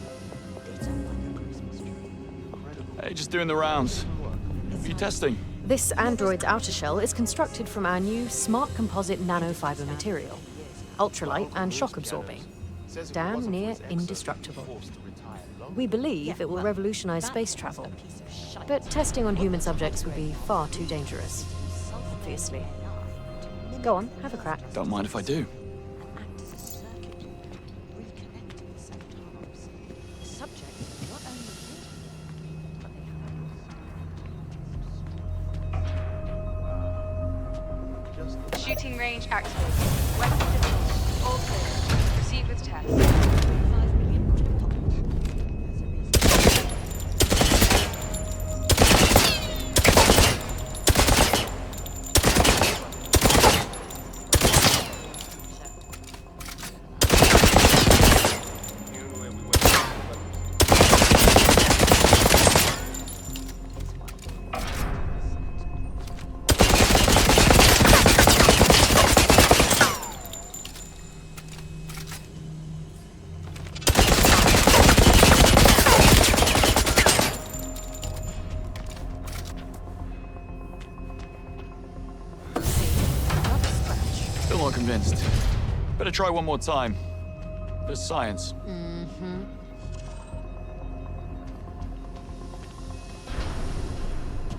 Lit up like a Christmas tree. Hey, just doing the rounds. What are you testing? This android's outer shell is constructed from our new smart composite nanofiber material. Ultralight and shock absorbing. Damn near indestructible. We believe it will revolutionize space travel. But testing on human subjects would be far too dangerous. Obviously. Go on, have a crack. Don't mind if I do. Shooting range activated. Weapon deployed. All clear. Proceed with test. Still not convinced. Better try one more time. For science.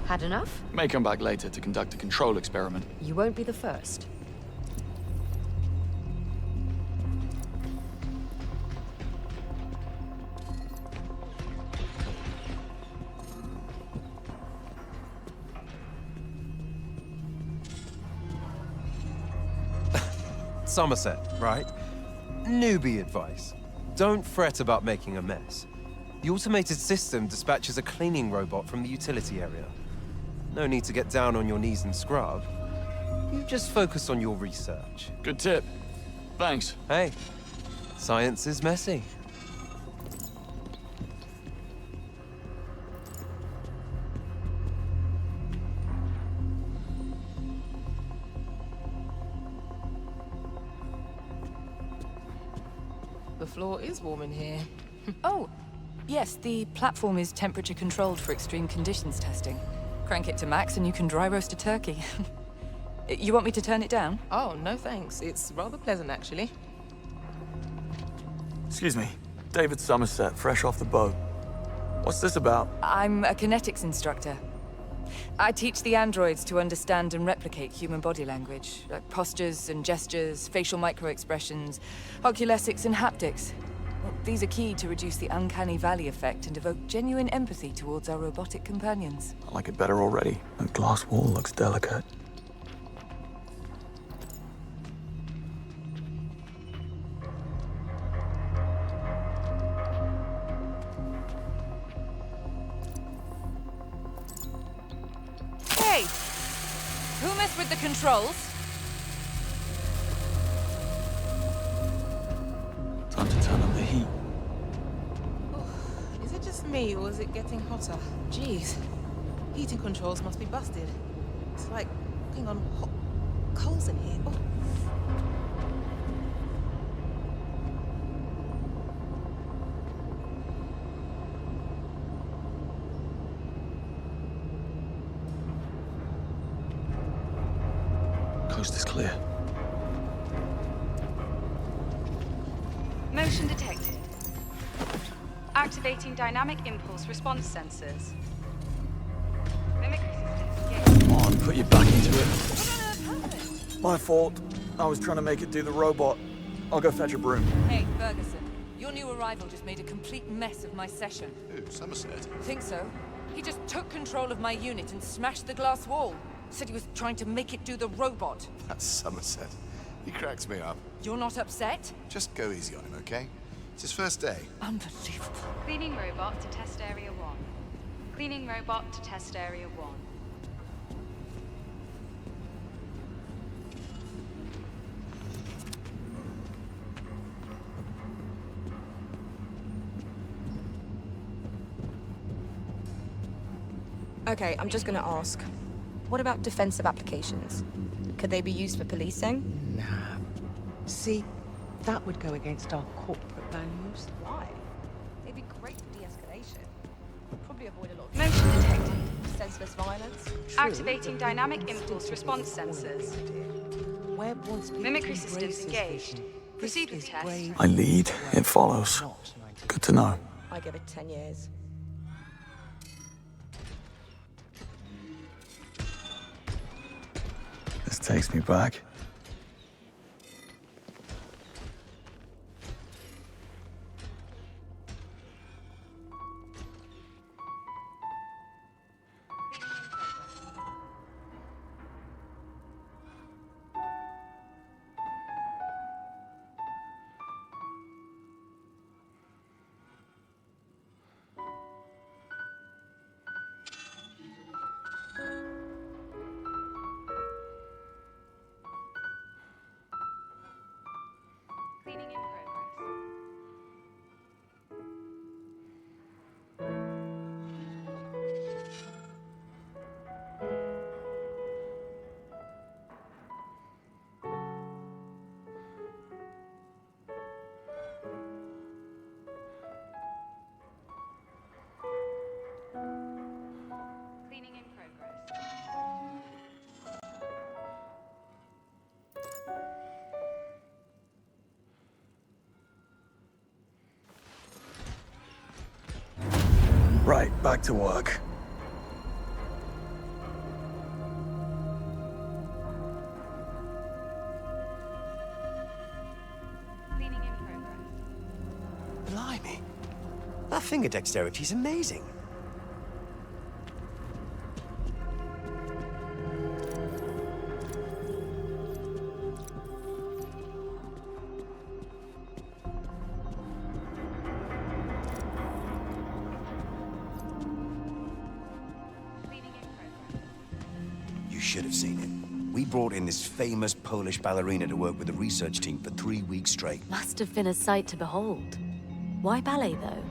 Had enough? May come back later to conduct a control experiment. You won't be the first. Somerset, right? Newbie advice. Don't fret about making a mess. The automated system dispatches a cleaning robot from the utility area. No need to get down on your knees and scrub. You just focus on your research. Good tip. Thanks. Hey, science is messy. The floor is warm in here. Oh, Yes, the platform is temperature controlled for extreme conditions testing. Crank it to max and you can dry roast a turkey. You want me to turn it down? Oh, no thanks. It's rather pleasant, actually. Excuse me. David Somerset, fresh off the boat. What's this about? I'm a kinetics instructor. I teach the androids to understand and replicate human body language, like postures and gestures, facial micro-expressions, oculesics and haptics. Well, these are key to reduce the uncanny valley effect and evoke genuine empathy towards our robotic companions. I like it better already. The glass wall looks delicate. Hey! Who messed with the controls? Time to turn up the heat. Is it just me, or is it getting hotter? Jeez. Heating controls must be busted. It's like cooking on hot coals in here. Oh. Coast is clear. Motion detected. Activating dynamic impulse response sensors. Mimic resistance. Come on, put your back into it. My fault. I was trying to make it do the robot. I'll go fetch a broom. Hey, Ferguson. Your new arrival just made a complete mess of my session. Who, Somerset? Think so? He just took control of my unit and smashed the glass wall. Said he was trying to make it do the robot. That's Somerset. He cracks me up. You're not upset? Just go easy on him, okay? It's his first day. Unbelievable. Cleaning robot to test area 1. Cleaning robot to test area 1. Okay, I'm just gonna ask. What about defensive applications? Could they be used for policing? Nah. See, that would go against our corporate values. Why? They'd be great for de-escalation. Probably avoid a lot of Motion detected. senseless violence. Activating dynamic impulse response sensors. Webb wants people Mimicry to systems embrace this engaged. vision. Proceed This with is test. brave. I lead, it follows. Good to know. I give it 10 years. This takes me back. Cleaning in progress. Cleaning in progress. Right, back to work. Cleaning in progress. Blimey. That finger dexterity's amazing. You should have seen it. We brought in this famous Polish ballerina to work with the research team for 3 weeks straight. Must have been a sight to behold. Why ballet, though?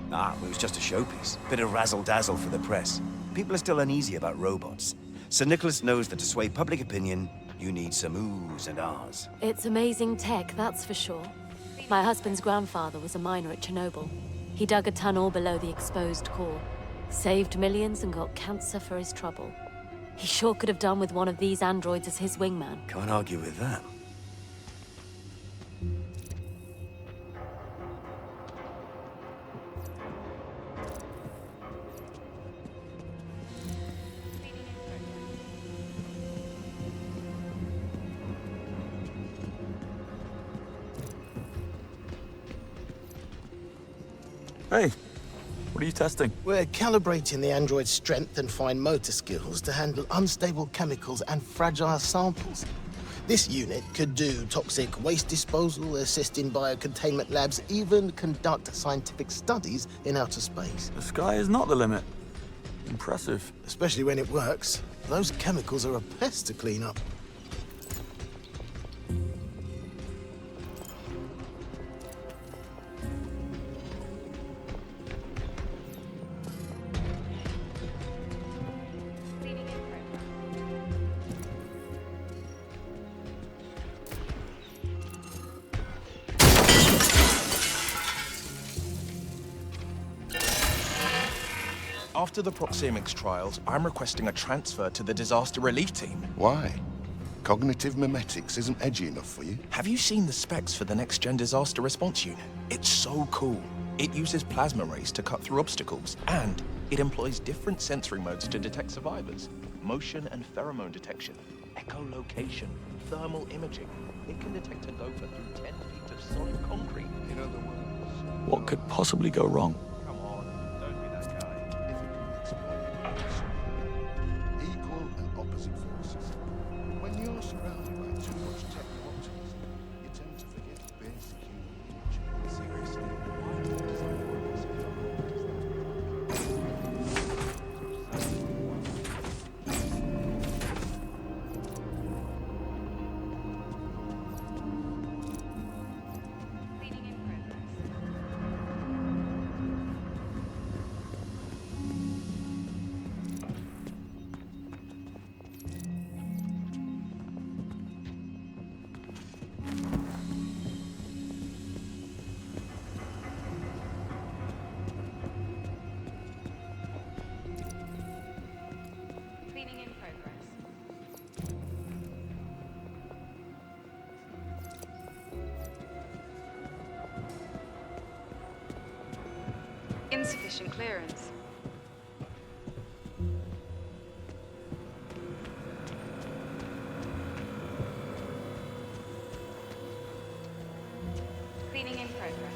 It was just a showpiece. Bit of razzle-dazzle for the press. People are still uneasy about robots. Sir Nicholas knows that to sway public opinion, you need some oohs and ahs. It's amazing tech, that's for sure. My husband's grandfather was a miner at Chernobyl. He dug a tunnel below the exposed core, saved millions and got cancer for his trouble. He sure could have done with one of these androids as his wingman. Can't argue with that. Hey, what are you testing? We're calibrating the android's strength and fine motor skills to handle unstable chemicals and fragile samples. This unit could do toxic waste disposal, assist in biocontainment labs, even conduct scientific studies in outer space. The sky is not the limit. Impressive. Especially when it works. Those chemicals are a pest to clean up. After the proxemics trials, I'm requesting a transfer to the disaster relief team. Why? Cognitive memetics isn't edgy enough for you? Have you seen the specs for the next-gen disaster response unit? It's so cool. It uses plasma rays to cut through obstacles, and it employs different sensory modes to detect survivors. Motion and pheromone detection, echolocation, thermal imaging. It can detect a gopher through 10 feet of solid concrete. In other words... What could possibly go wrong? Equal and opposite forces. When you're surrounded by too much technologies, you tend to forget basic human nature. Seriously, Insufficient clearance. Cleaning in progress.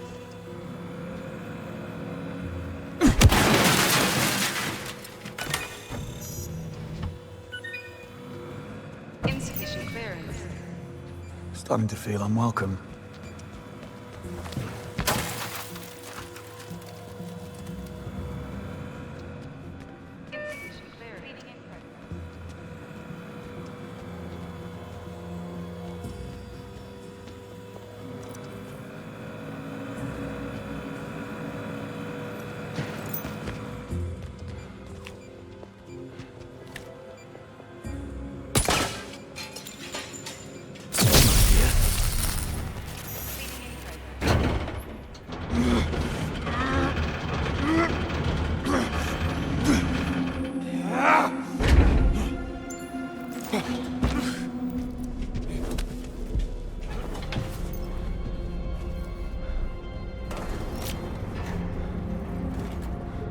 Insufficient clearance. Starting to feel unwelcome.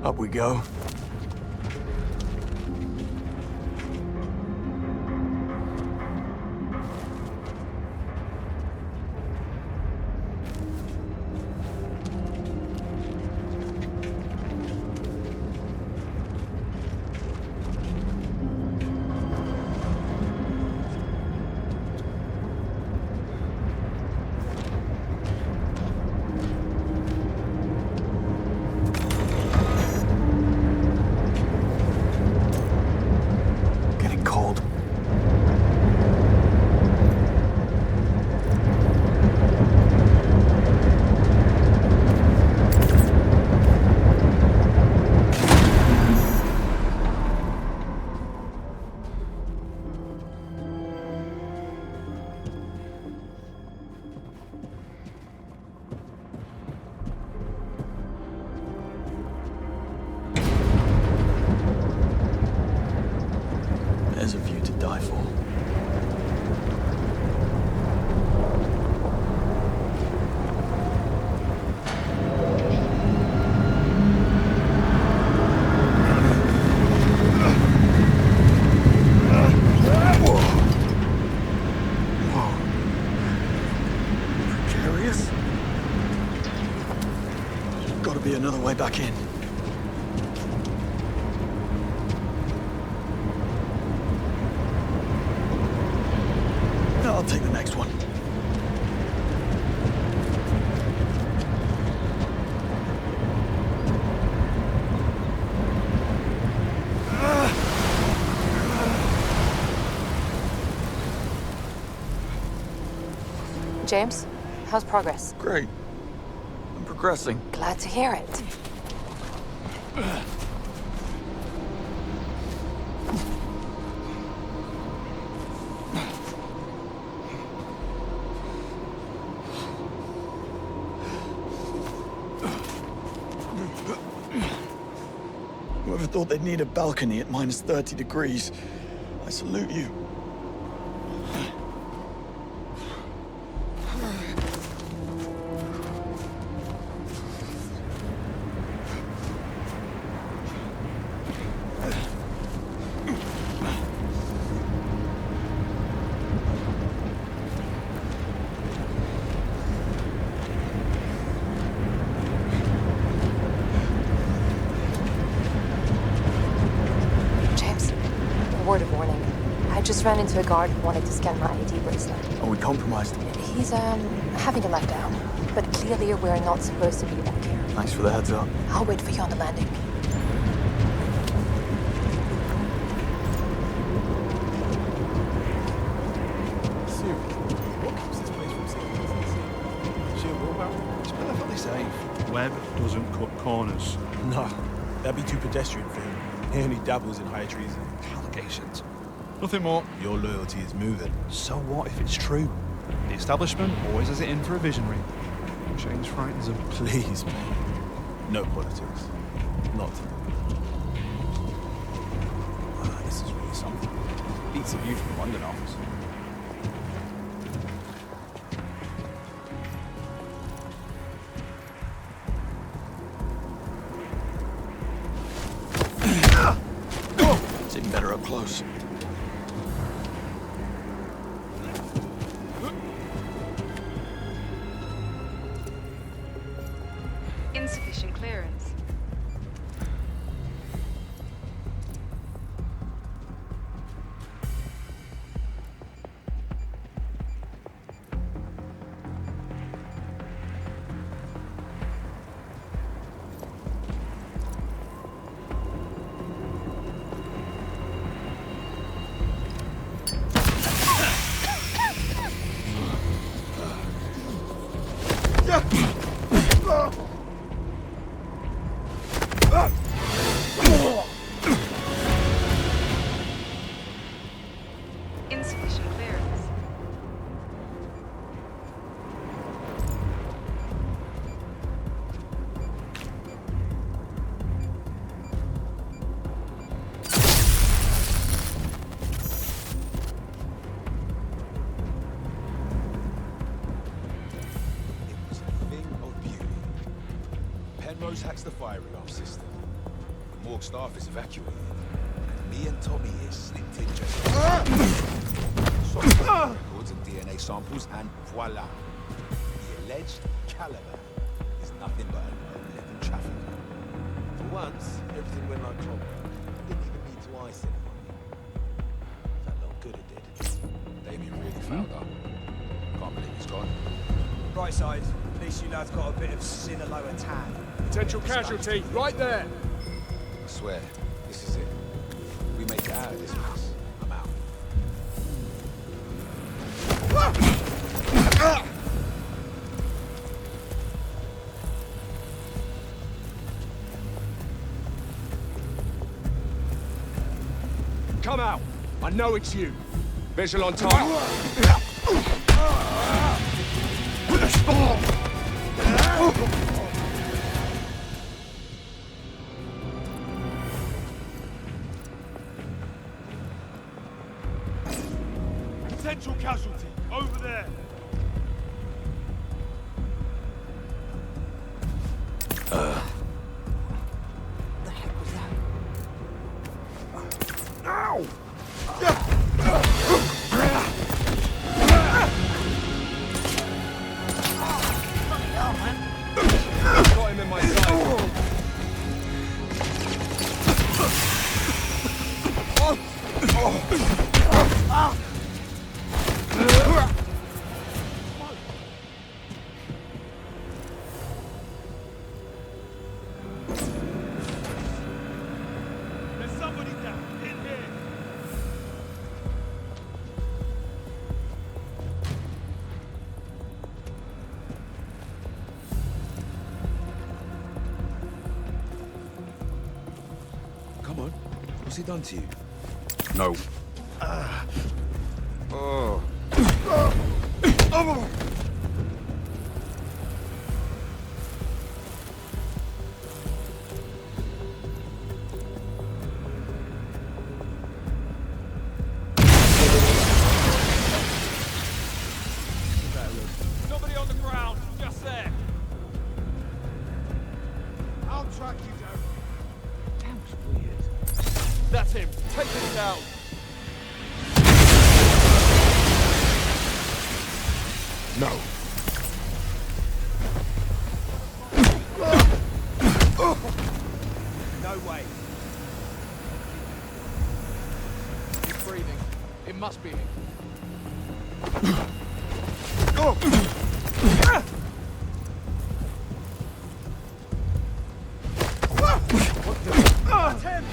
Up we go. be another way back in. I'll take the next one. James, how's progress? Great. I'm progressing. Glad to hear it. Whoever thought they'd need a balcony at minus 30 degrees? I salute you. Word of warning. I just ran into a guard who wanted to scan my ID bracelet. Are we compromised? He's, having a letdown. But clearly we're not supposed to be back here. Thanks for the heads up. I'll wait for you on the landing. Webb doesn't cut corners. Nah, that'd be too pedestrian for him. He only dabbles in high treason. Allegations. Nothing more. Your loyalty is moving. So what if it's true? The establishment always has it in for a visionary. Change frightens them. Please, man. No politics. Not today. This is really something. Beats a view from the London office. It's even better up close. Insufficient clearance. Insufficient clearance. Penrose hacks the fire alarm system. The morgue staff is evacuated. Me and Tommy here slipped in just records and DNA samples, and voila. The alleged caliber is nothing but an low-level trafficker. For once, everything went like clockwork. Didn't even need to ice anyone. That looked good it did. Damien really fouled up. Can't believe he's gone. Right side, at least you lad's got a bit of Sinaloa tan. Potential casualty, right there. I swear, this is it. We make it out of this mess. I'm out. Come out. I know it's you. Visual on target. Potential casualty, over there. The heck was that? Ow! Got him in my sight. Come on. What's he done to you? No. Oh. Nobody on the ground, just there. I'll track you down. Sounds weird. That's him. Take him down. No. No way. He's breathing. It must be him. That's him!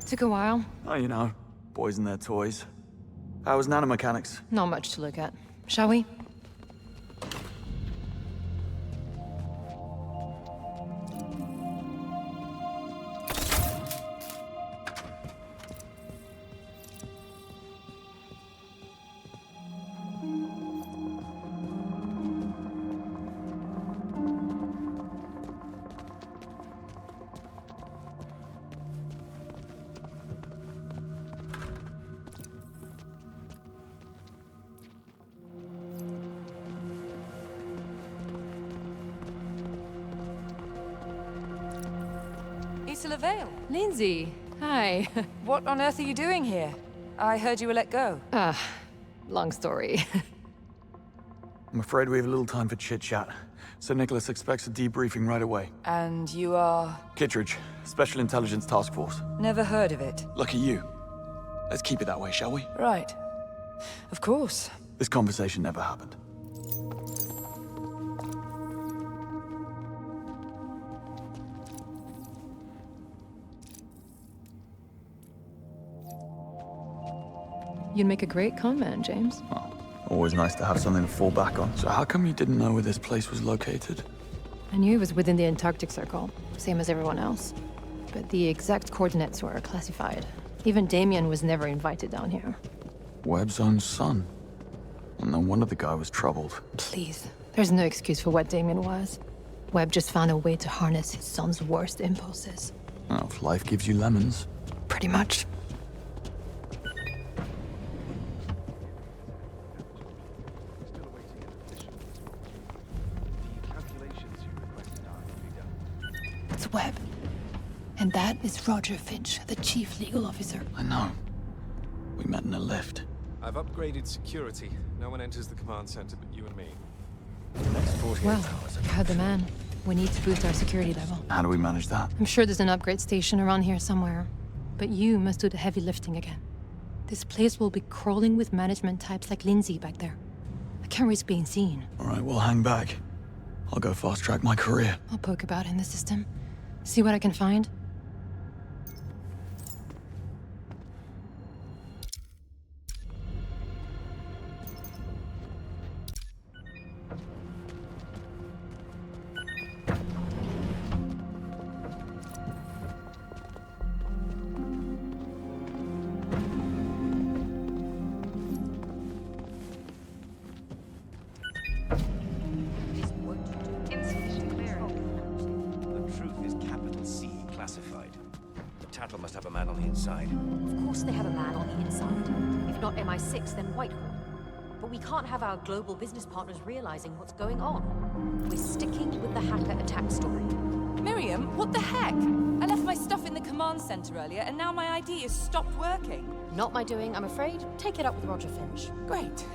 Took a while. Oh, you know, boys and their toys. How was nanomechanics? Not much to look at. Shall we? Isola. Lindsay, hi. What on earth are you doing here? I heard you were let go. Long story. I'm afraid we have a little time for chit-chat. So Nicholas expects a debriefing right away. And you are? Kittredge, Special Intelligence Task Force. Never heard of it. Lucky you. Let's keep it that way, shall we? Right. Of course. This conversation never happened. You'd make a great con man, James. Well, always nice to have something to fall back on. So how come you didn't know where this place was located? I knew it was within the Antarctic Circle, same as everyone else. But the exact coordinates were classified. Even Damien was never invited down here. Webb's own son. Well, no wonder the guy was troubled. Please, there's no excuse for what Damien was. Webb just found a way to harness his son's worst impulses. Well, if life gives you lemons. Pretty much. It's Webb. And that is Roger Finch, the chief legal officer. I know. We met in a lift. I've upgraded security. No one enters the command center but you and me. Well, you heard the man. We need to boost our security level. How do we manage that? I'm sure there's an upgrade station around here somewhere. But you must do the heavy lifting again. This place will be crawling with management types like Lindsay back there. I can't risk being seen. All right, well, hang back. I'll go fast-track my career. I'll poke about in the system. See what I can find. Must have a man on the inside. Of course they have a man on the inside. If not MI6, then Whitehall. But we can't have our global business partners realizing what's going on. We're sticking with the hacker attack story. Miriam, what the heck? I left my stuff in the command center earlier, and now my ID has stopped working. Not my doing, I'm afraid. Take it up with Roger Finch. Great.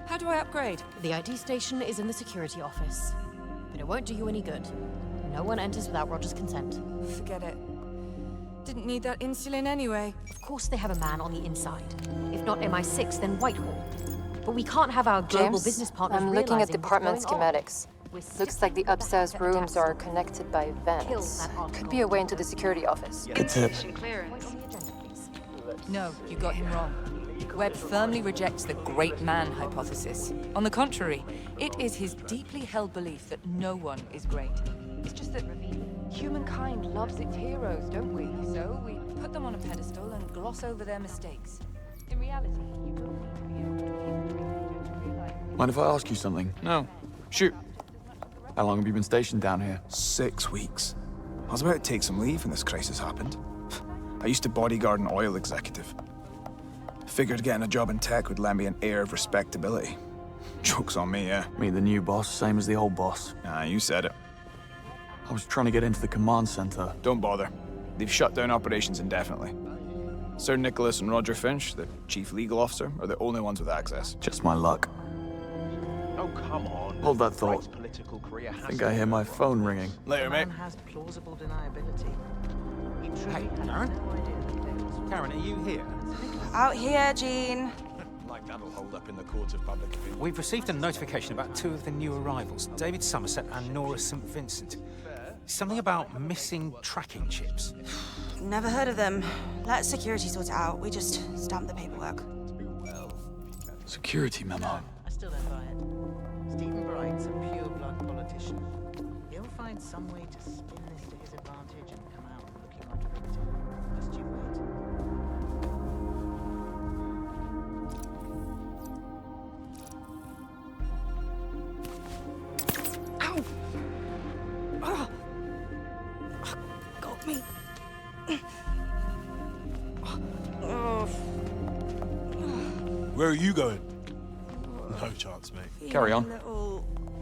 How do I upgrade? The ID station is in the security office. But it won't do you any good. No one enters without Roger's consent. Forget it. Didn't need that insulin anyway. Of course they have a man on the inside. If not MI6, then Whitehall. But we can't have our global James, business partners I'm looking at realizing department what's going on. schematics. Looks like the upstairs rooms are connected by vents. Could be a way into the security office. Good tip. Clearance. No, you got him wrong. Webb firmly rejects the great man hypothesis. On the contrary, it is his deeply held belief that no one is great. It's just that humankind loves its heroes, don't we? So we put them on a pedestal and gloss over their mistakes. In reality, you don't need to be able to realize... Mind if I ask you something? No. Shoot. How long have you been stationed down here? 6 weeks. I was about to take some leave when this crisis happened. I used to bodyguard an oil executive. Figured getting a job in tech would lend me an air of respectability. Joke's on me, yeah. Meet the new boss, same as the old boss. Ah, you said it. I was trying to get into the command center. Don't bother. They've shut down operations indefinitely. Sir Nicholas and Roger Finch, the chief legal officer, are the only ones with access. Just my luck. Oh, come on. Hold that thought. Frank's political career I think I hear my phone ringing. Later, mate. Has plausible deniability. Hey, Karen? Karen, are you here? Out here, Jean. Like that'll hold up in the court of public opinion. We've received a notification about 2 of the new arrivals, David Somerset and Nora St. Vincent. Something about missing tracking chips. Never heard of them. Let security sort it out. We just stamp the paperwork. Security memo. I still don't buy it. Stephen Bright's a pure-blood politician. He'll find some way to spin this to his advantage and come out looking like a victim. Just you wait. Ow! Oh. Got me. Oh. Where are you going? No chance, mate. Carry on.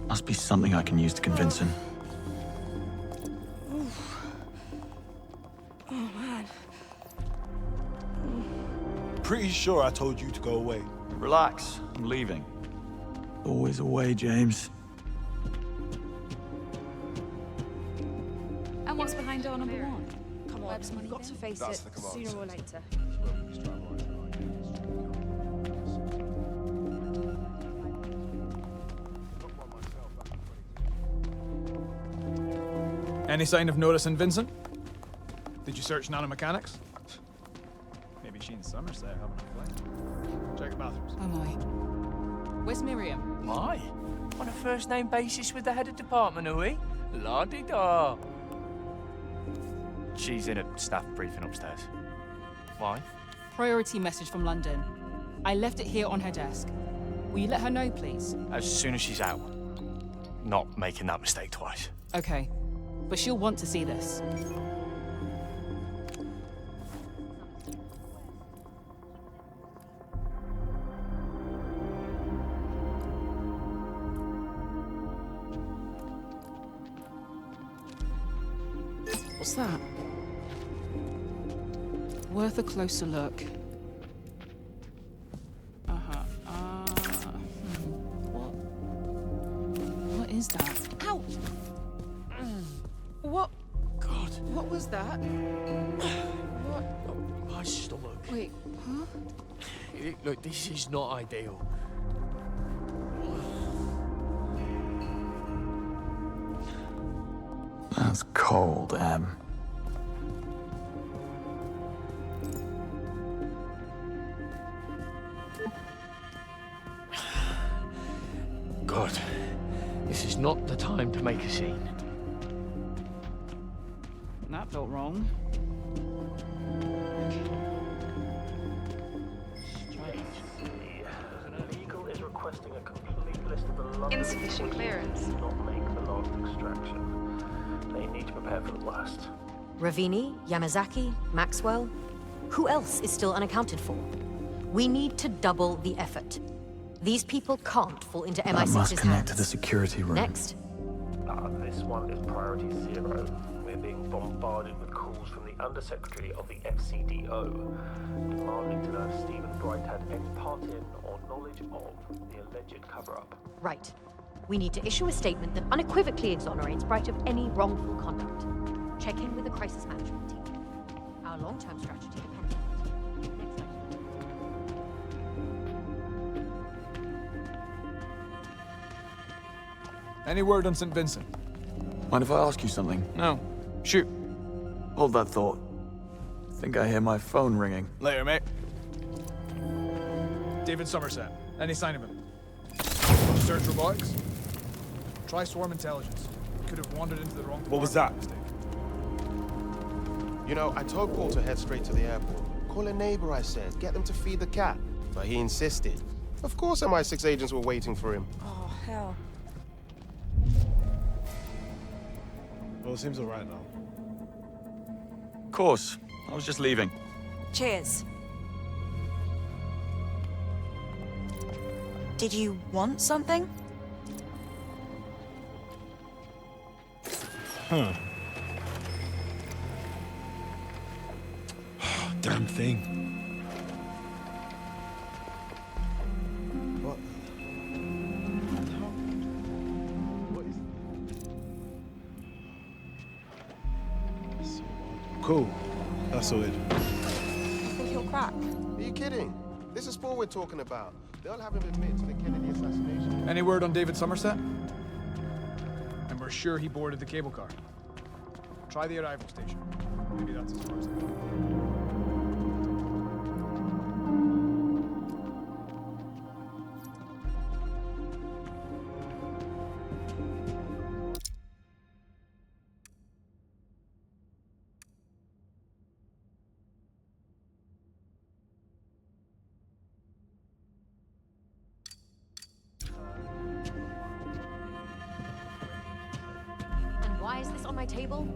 Must be something I can use to convince him. Oh, man. Pretty sure I told you to go away. Relax. I'm leaving. Always away, James. And what's behind door number 1? Come on, we've got to face That's it the command sooner or center. later. Any sign of Nora St. Vincent? Did you search nanomechanics? Maybe she and Somerset having a play. Check the bathrooms. Oh my. Where's Miriam? My? On a first-name basis with the head of department, are we? La-di-da. She's in a staff briefing upstairs. Why? Priority message from London. I left it here on her desk. Will you let her know, please? As soon as she's out. Not making that mistake twice. Okay. But she'll want to see this. What's that? Worth a closer look. What is that? Ow! What? God. What was that? What? My stomach. Wait, huh? Look, this is not ideal. That's cold, Em. God, this is not the time to make a scene. That felt wrong. Insufficient clearance. Not make the last extraction. They need to prepare for the worst. Ravini, Yamazaki, Maxwell. Who else is still unaccounted for? We need to double the effort. These people can't fall into That MI6's must connect hands. to the security room. Next. This one is priority 0. We're being bombarded with calls from the Undersecretary of the FCDO, demanding to know if Stephen Bright had any part in or knowledge of the alleged cover-up. Right. We need to issue a statement that unequivocally exonerates Bright of any wrongful conduct. Check in with the crisis management team. Our Our long-term strategy depends on it. Next item. Any word on St. Vincent? Mind if I ask you something? No. Shoot. Hold that thought. Think I hear my phone ringing. Later, mate. David Somerset. Any sign of him? Search robotics? Try swarm intelligence. Could have wandered into the wrong... What was that? You know, I told Paul to head straight to the airport. Call a neighbor, I said. Get them to feed the cat. But he insisted. Of course MI6 agents were waiting for him. Oh, hell. Well, it seems alright now. Of course. I was just leaving. Cheers. Did you want something? Huh. Damn thing. What? Cool. That's all it. I think he'll crack. Are you kidding? This is Paul we're talking about. They'll have him admit to the Kennedy assassination. Any word on David Somerset? And we're sure he boarded the cable car. Try the arrival station. Maybe that's as far as I go. Why is this on my table?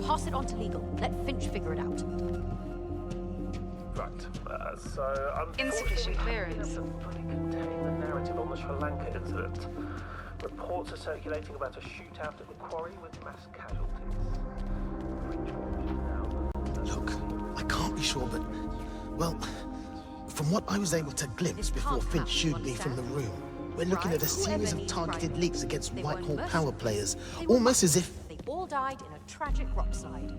Pass it on to legal. Let Finch figure it out. Right, so Insufficient clearance. Fully contain the narrative on the Sri Lanka incident. Reports are circulating about a shootout at the quarry with mass casualties. Look, I can't be sure, but, well, from what I was able to glimpse before Finch shooed me from the room, we're looking at a series of targeted leaks against Whitehall power players, almost as if... They all died in a tragic rock slide.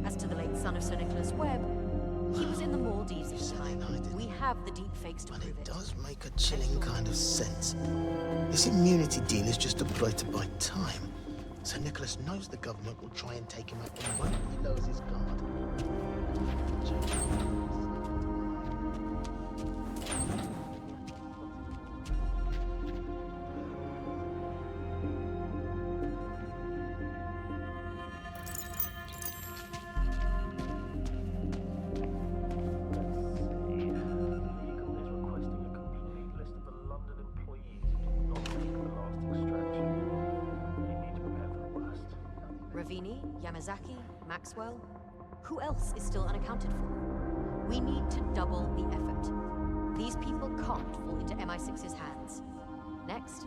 As to the late son of Sir Nicholas Webb, he was in the Maldives at the time. We have the deep fakes to prove it. It does make a chilling kind of sense. This immunity deal is just a ploy to buy time. Sir Nicholas knows the government will try and take him out the moment he lowers his guard. Yamazaki, Maxwell, who else is still unaccounted for? We need to double the effort. These people can't fall into MI6's hands. Next.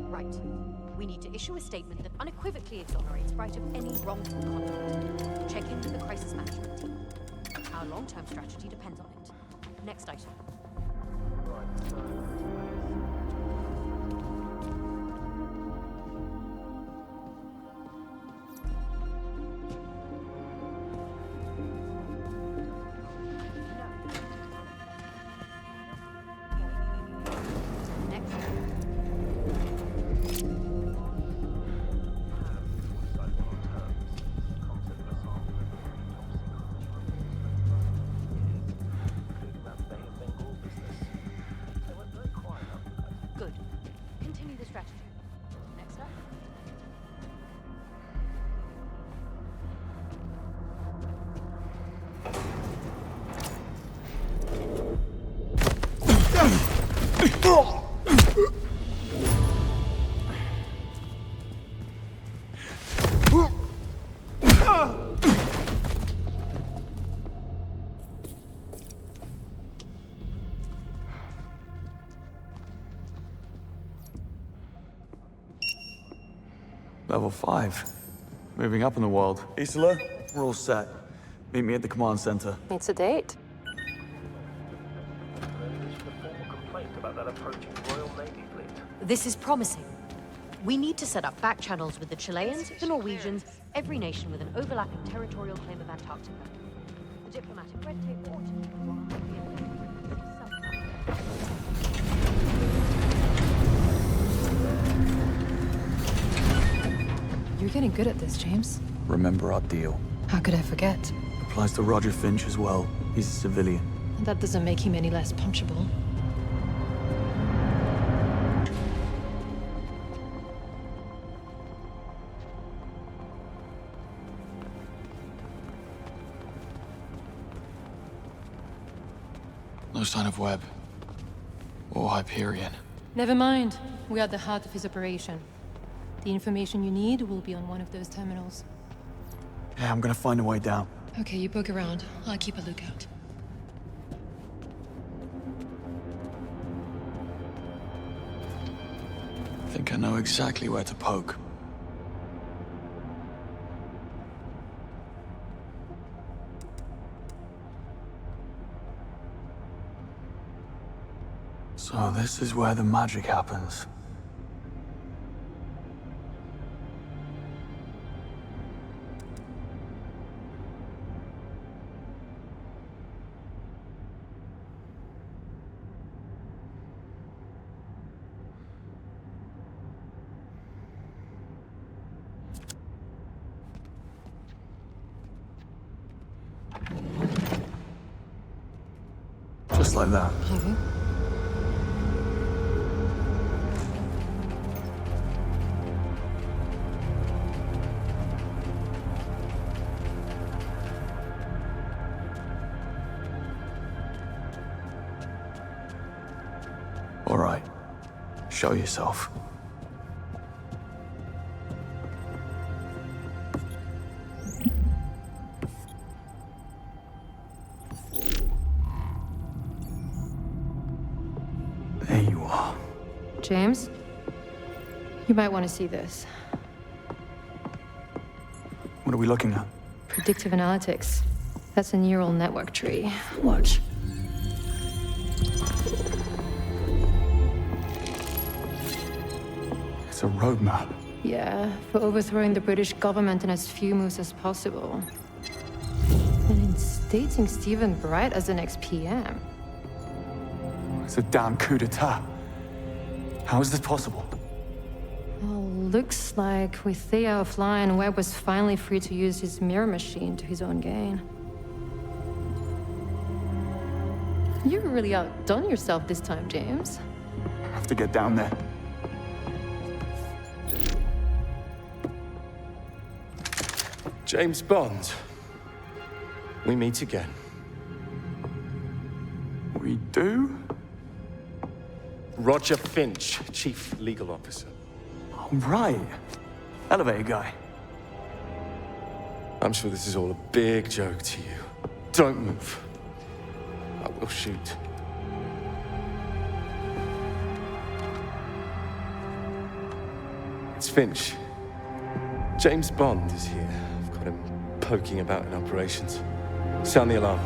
Right. We need to issue a statement that unequivocally exonerates Bright of any wrongful conduct. Check in with the crisis management team. Our long-term strategy depends on it. Next item. Right, so... Level 5. Moving up in the world. Isola, we're all set. Meet me at the command center. It's a date. advised about that approaching Royal Navy fleet. This is promising. We need to set up back channels with the Chileans, the Norwegians, every nation with an overlapping territorial claim of Antarctica. The diplomatic red tape ought to keep us on You're getting good at this, James. Remember our deal. How could I forget? Applies to Roger Finch as well. He's a civilian. That doesn't make him any less punchable. No sign of Webb. Or HYPERION. Never mind. We are at the heart of his operation. The information you need will be on one of those terminals. Yeah, I'm gonna find a way down. Okay, you poke around. I'll keep a lookout. I think I know exactly where to poke. So this is where the magic happens. Just like that. All right. Show yourself. There you are. James? You might want to see this. What are we looking at? Predictive analytics. That's a neural network tree. Watch. It's a roadmap. Yeah, for overthrowing the British government in as few moves as possible. And instating Stephen Bright as the next PM. It's a damn coup d'etat. How is this possible? Well, looks like with THEIA offline, Webb was finally free to use his mirror machine to his own gain. You really outdone yourself this time, James. I have to get down there. James Bond. We meet again. We do? Roger Finch, Chief Legal Officer. Oh, right. Elevator guy. I'm sure this is all a big joke to you. Don't move. I will shoot. It's Finch. James Bond is here. I've got him poking about in operations. Sound the alarm.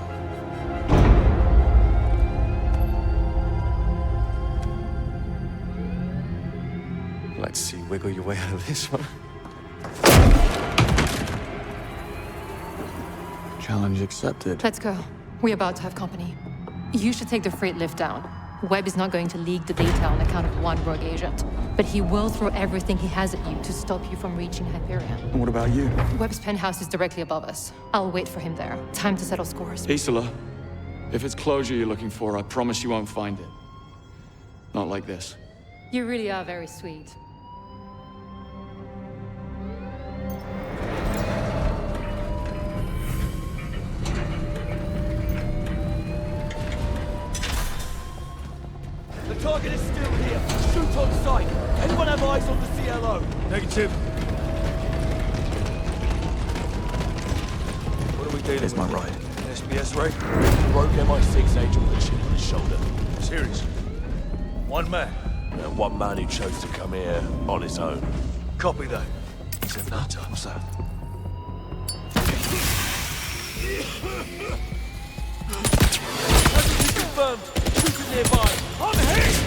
Let's see, wiggle your way out of this one. Challenge accepted. Let's go. We're about to have company. You should take the freight lift down. Webb is not going to leak the data on account of one rogue agent, but he will throw everything he has at you to stop you from reaching Hyperion. And what about you? Webb's penthouse is directly above us. I'll wait for him there. Time to settle scores. Isola, if it's closure you're looking for, I promise you won't find it. Not like this. You really are very sweet. The target is still here. Shoot on sight. Anyone have eyes on the CLO? Negative. What are we dealing Here's with? my ride. SBS Ray? Rogue MI6 agent with a chip on his shoulder. Serious. One man. And one man who chose to come here on his own. Copy that. He's a nutter. What's that? Confirmed. Shooting nearby. I'm hit!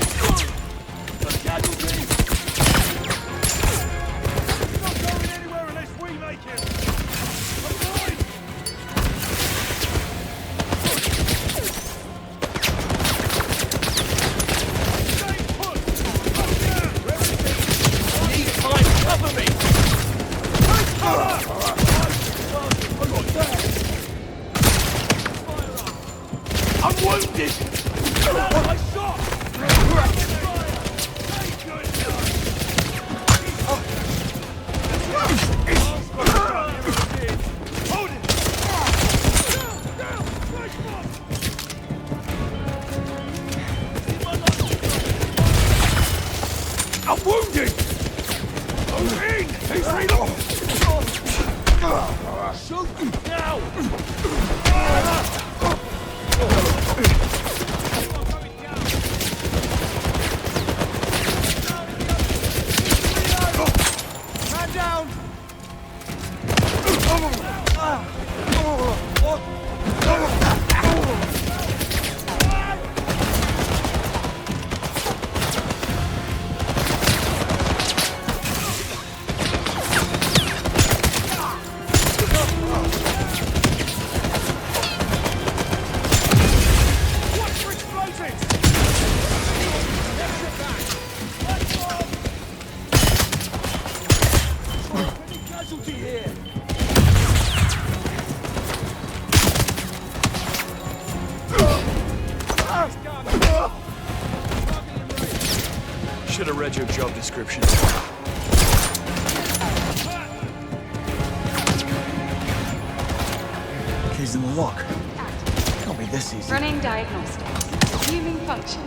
I'm wounded! Move in! He's reloading! Shoot now! Man down! Should have read your job description. Keys in the lock. Can't be this easy. Running diagnostics. Human function.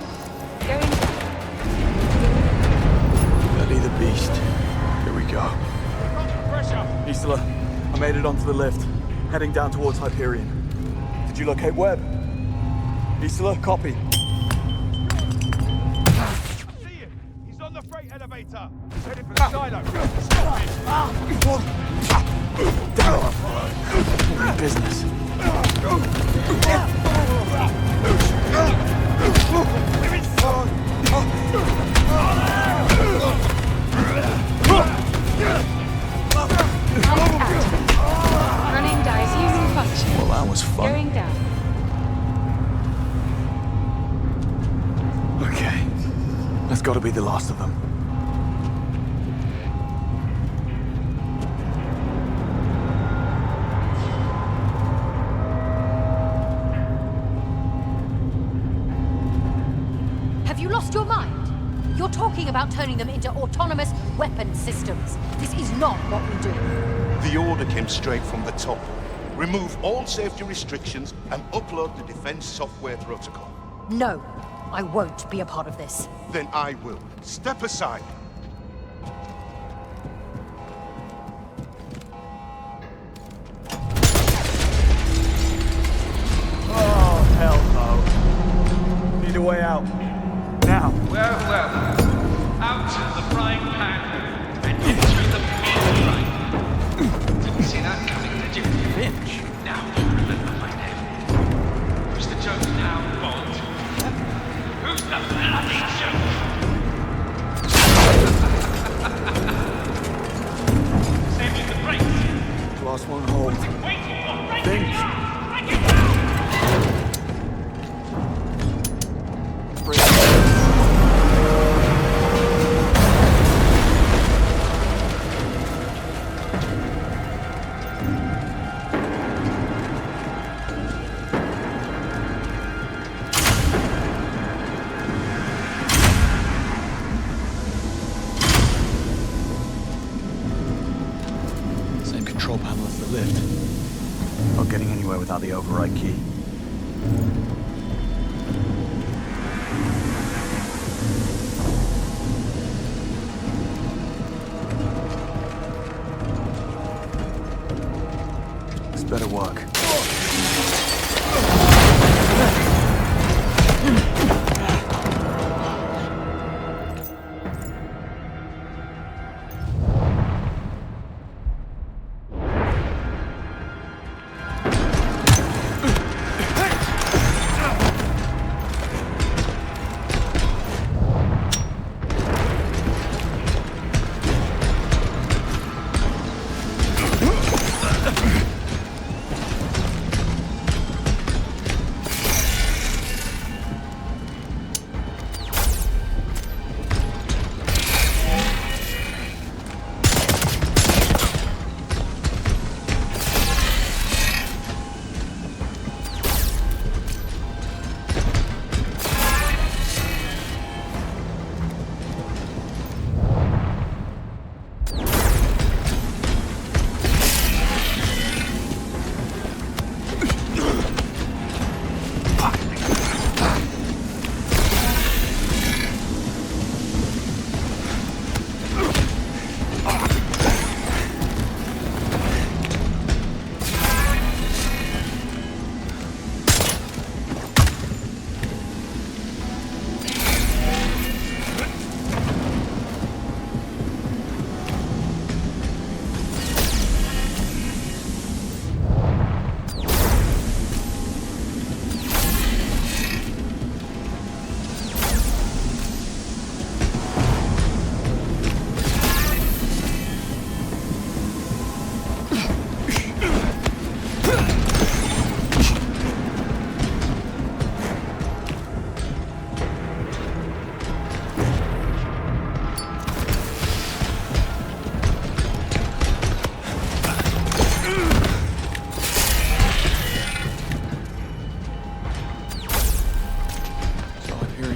Going down. Belly the beast. Here we go. Pressure! Isola, I made it onto the lift. Heading down towards Hyperion. Did you locate Webb? Isola, copy. Elevator! He's heading for the silo! Stop it! Business. Running dice using function. Well, that was fun. Going down. Okay. That's got to be the last of them. Lost your mind? You're talking about turning them into autonomous weapon systems. This is not what we do. The order came straight from the top. Remove all safety restrictions and upload the defense software protocol. No, I won't be a part of this. Then I will. Step aside. Oh, hell no. Need a way out. Now. Well, out of the frying pan and into the pin. Didn't see that coming, did you? Finch? Now you remember my name. Who's the joke now, Bond? Who's the bloody joke? Saving the brakes. Class 1 hold. Finch. Control panel as the lift. Not getting anywhere without the override key. This better work.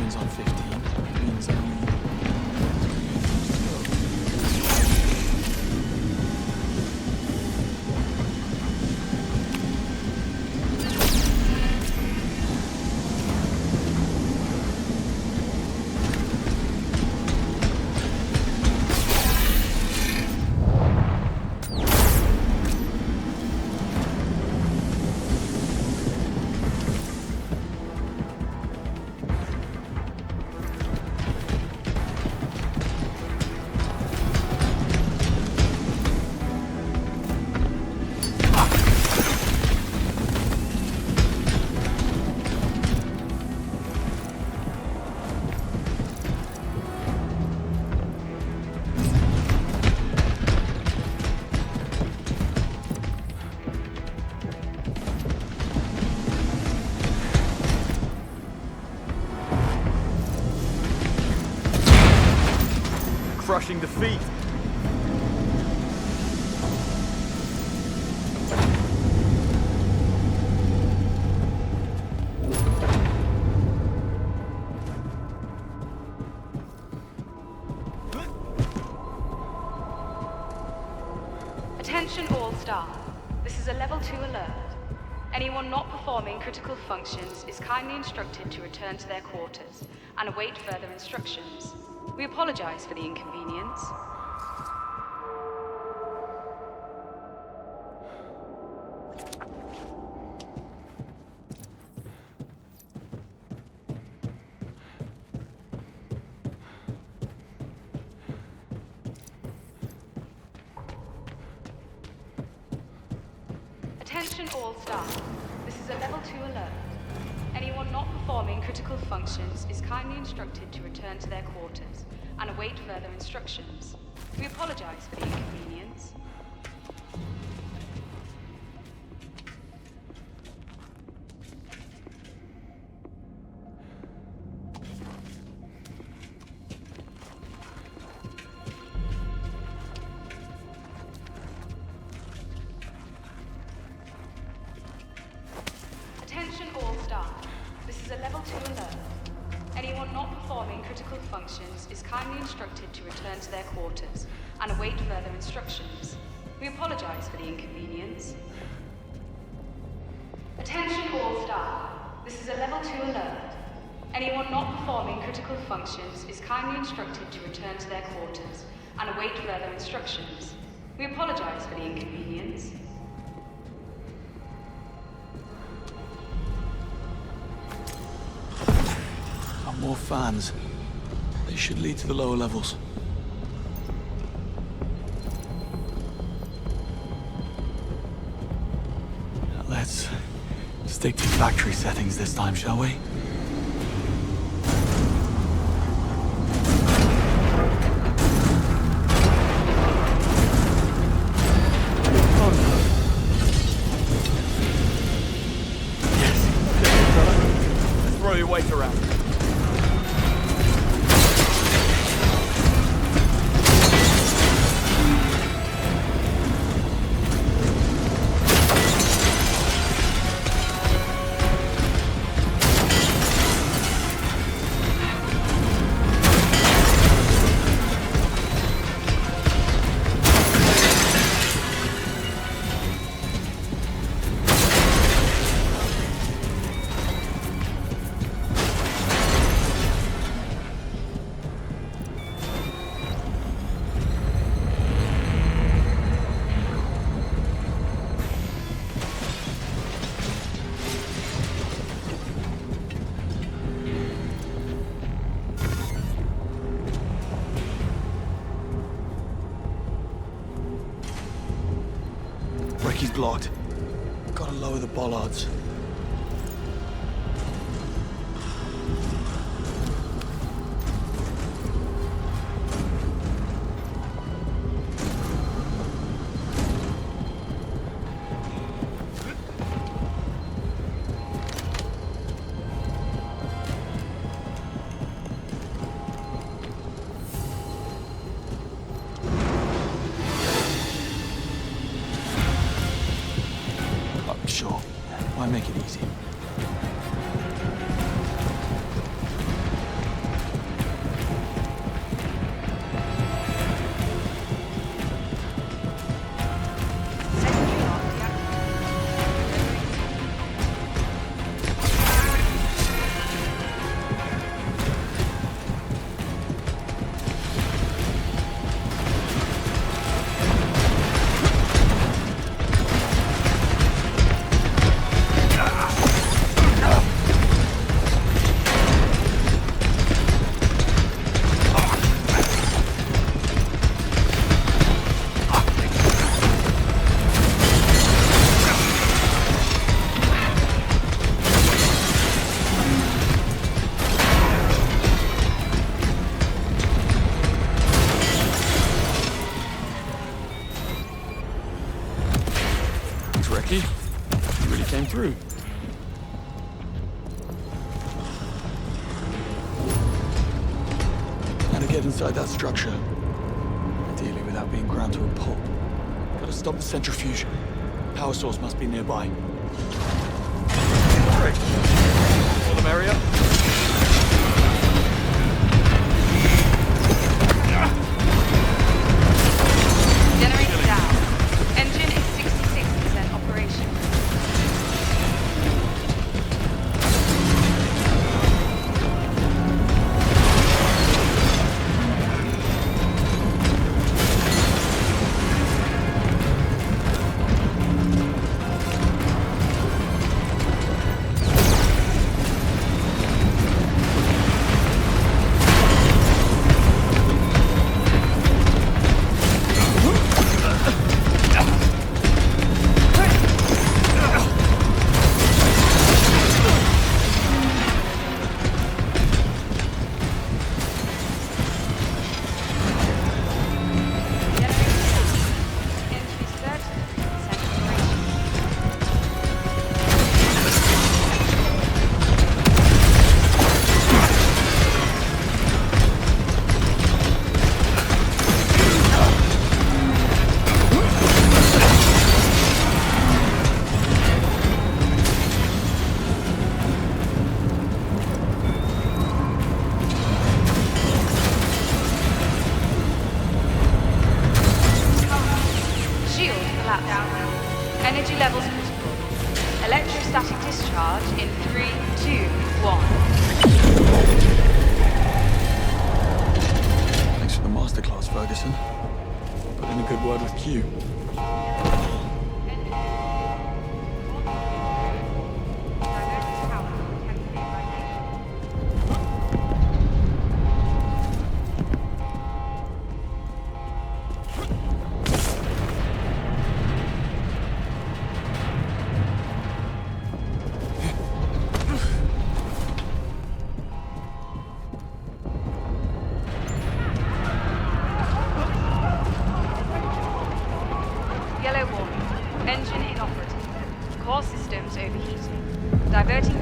bearings on 15 means only... Crushing defeat. Attention all staff. This is a level 2 alert. Anyone not performing critical functions is kindly instructed to return to their quarters and await further instructions. We apologize for the inconvenience. Attention all staff. This is a level 2 alert. Anyone not performing critical functions is kindly instructed to return to their quarters and await further instructions. We apologize for the inconvenience. Attention all staff. This is a level 2 alert. Anyone not performing critical functions is kindly instructed to return to their quarters and await further instructions. We apologize for the inconvenience. Attention all staff. This is a level 2 alert. Anyone not performing critical functions is kindly instructed to return to their quarters and await further instructions. We apologize for the inconvenience. More fans. They should lead to the lower levels. Now let's stick to factory settings this time, shall we? Yes. Let's throw your weight around. He's blocked. Gotta lower the bollards. Sure. Why make it easy? lucky. You really came through. How to get inside that structure? Ideally without being ground to a pulp. Gotta stop the centrifuge. Power source must be nearby. Great. All the merrier. Generator down. Engine is 66% operational. Energy levels critical. Electrostatic discharge in 3, 2, 1. Thanks for the masterclass, Ferguson. Put in a good word with Q. Diverting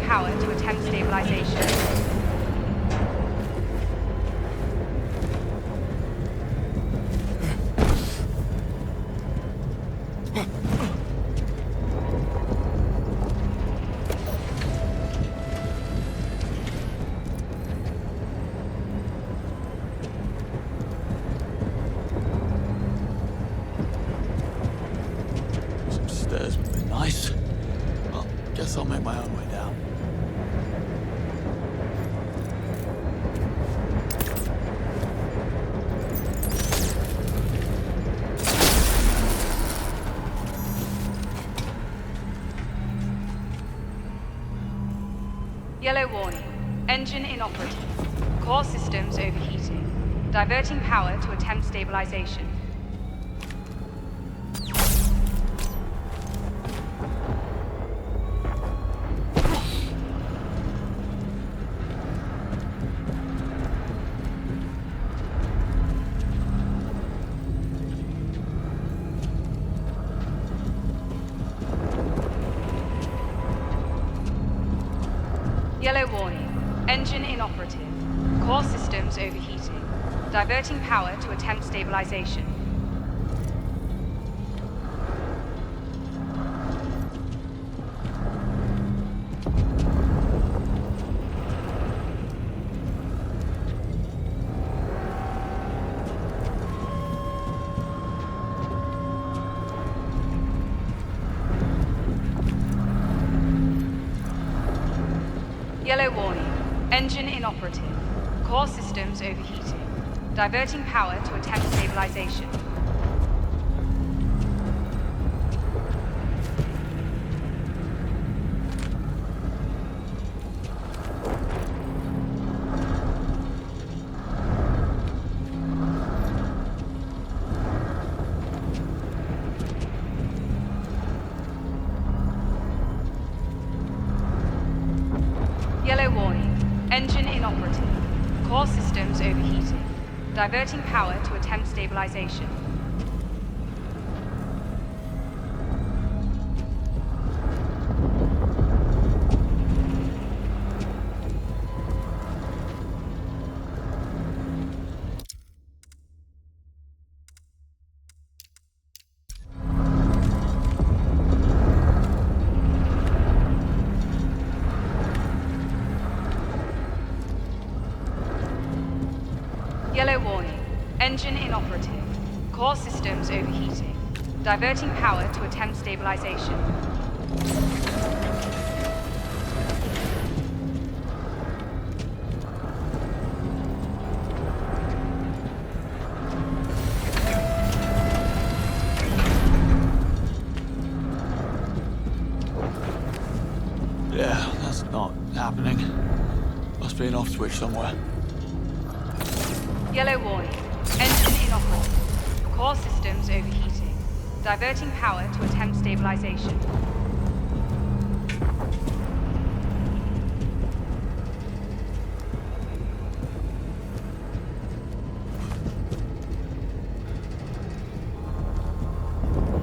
power to attempt stabilization. Some stairs would be nice. Well, guess I'll make my own way down. Yellow warning. Engine inoperative. Core systems overheating. Diverting power to attempt stabilization. Yellow warning. Engine inoperative. Core systems overheating. Diverting power to attempt stabilization. Yellow warning. Engine inoperative. Core systems overheating. Diverting power to attempt stabilization. Core systems overheating. Diverting power to attempt stabilization. Yellow warning. Engine inoperative. Core systems overheating. Diverting power to attempt stabilization. Yeah, that's not happening. Must be an off switch somewhere. Yellow warning. Engine inoperative. Core systems overheating. Diverting power to attempt stabilization.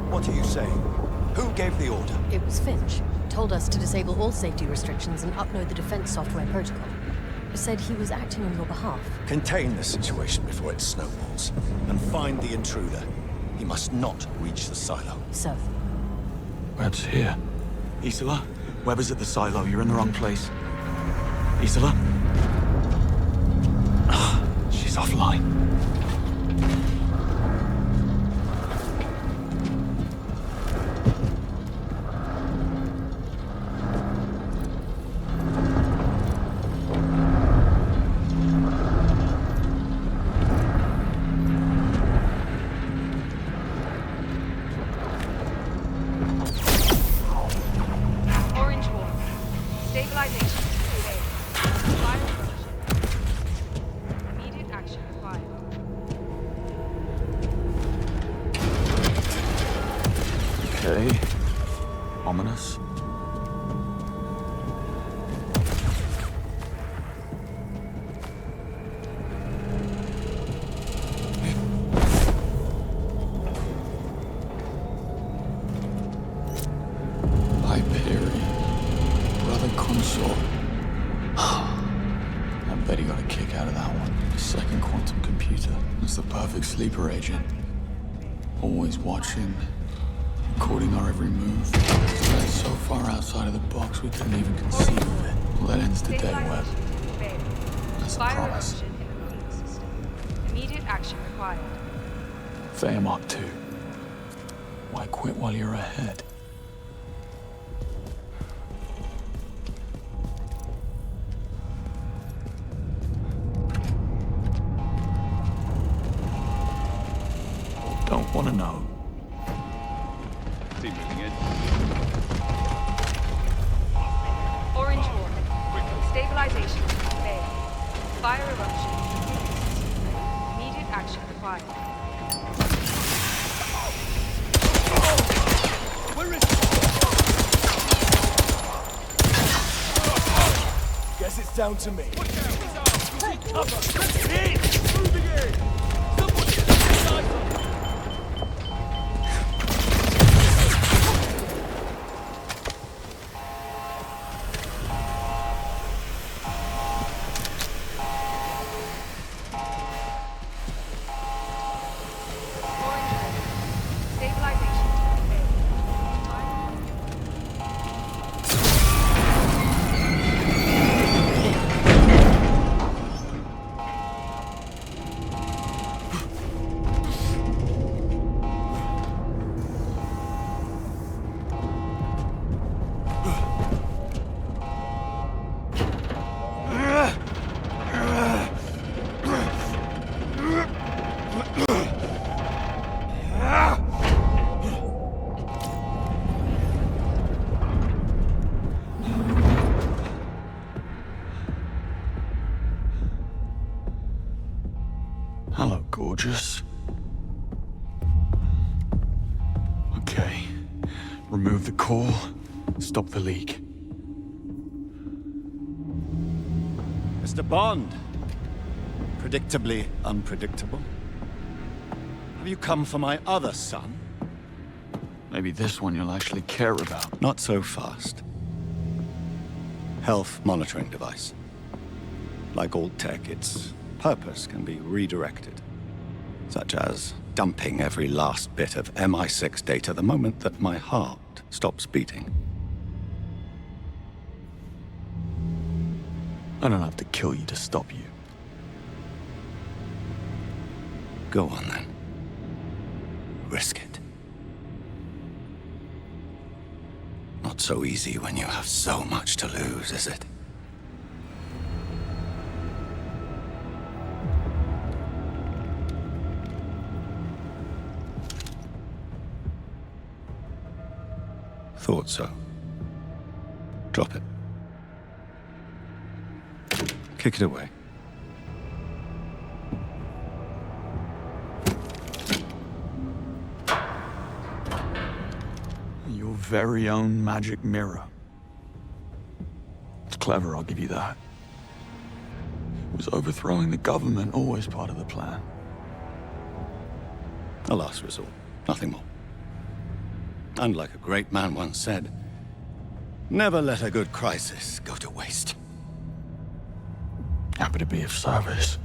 What are you saying? Who gave the order? It was Finch. Told us to disable all safety restrictions and upload the defense software protocol. Said he was acting on your behalf. Contain the situation before it snowballs. And find the intruder. He must not reach the silo. So? Webb's here. Isola, Webb is at the silo. You're in the wrong place. Isola? She's offline. Okay. Ominous. HYPERION. Brother consort. I bet he got a kick out of that one. Second quantum computer. It's the perfect sleeper agent. Always watching. Recording our every move. Spread so far outside of the box we couldn't even conceive of it. Well, that ends today, Webb. That's a promise. Immediate action required. THEIA MOTU. Why quit while you're ahead? Don't want to know. Orange warning. Stabilization failed. Fire eruption. Immediate action required. Where is it? Guess it's down to me. Take cover! In! Moving in! Someone get inside! Hello, gorgeous. Okay. Remove the core. Stop the leak. Mr. Bond, predictably unpredictable. Have you come for my other son? Maybe this one you'll actually care about. Not so fast. Health monitoring device. Like all tech, its purpose can be redirected. Such as dumping every last bit of MI6 data the moment that my heart stops beating. I don't have to kill you to stop you. Go on then. Risk it. Not so easy when you have so much to lose, is it? Thought so. Drop it. Kick it away. Your very own magic mirror. It's clever, I'll give you that. Was overthrowing the government always part of the plan? A last resort, nothing more. And like a great man once said, never let a good crisis go to waste. Happy to be of service.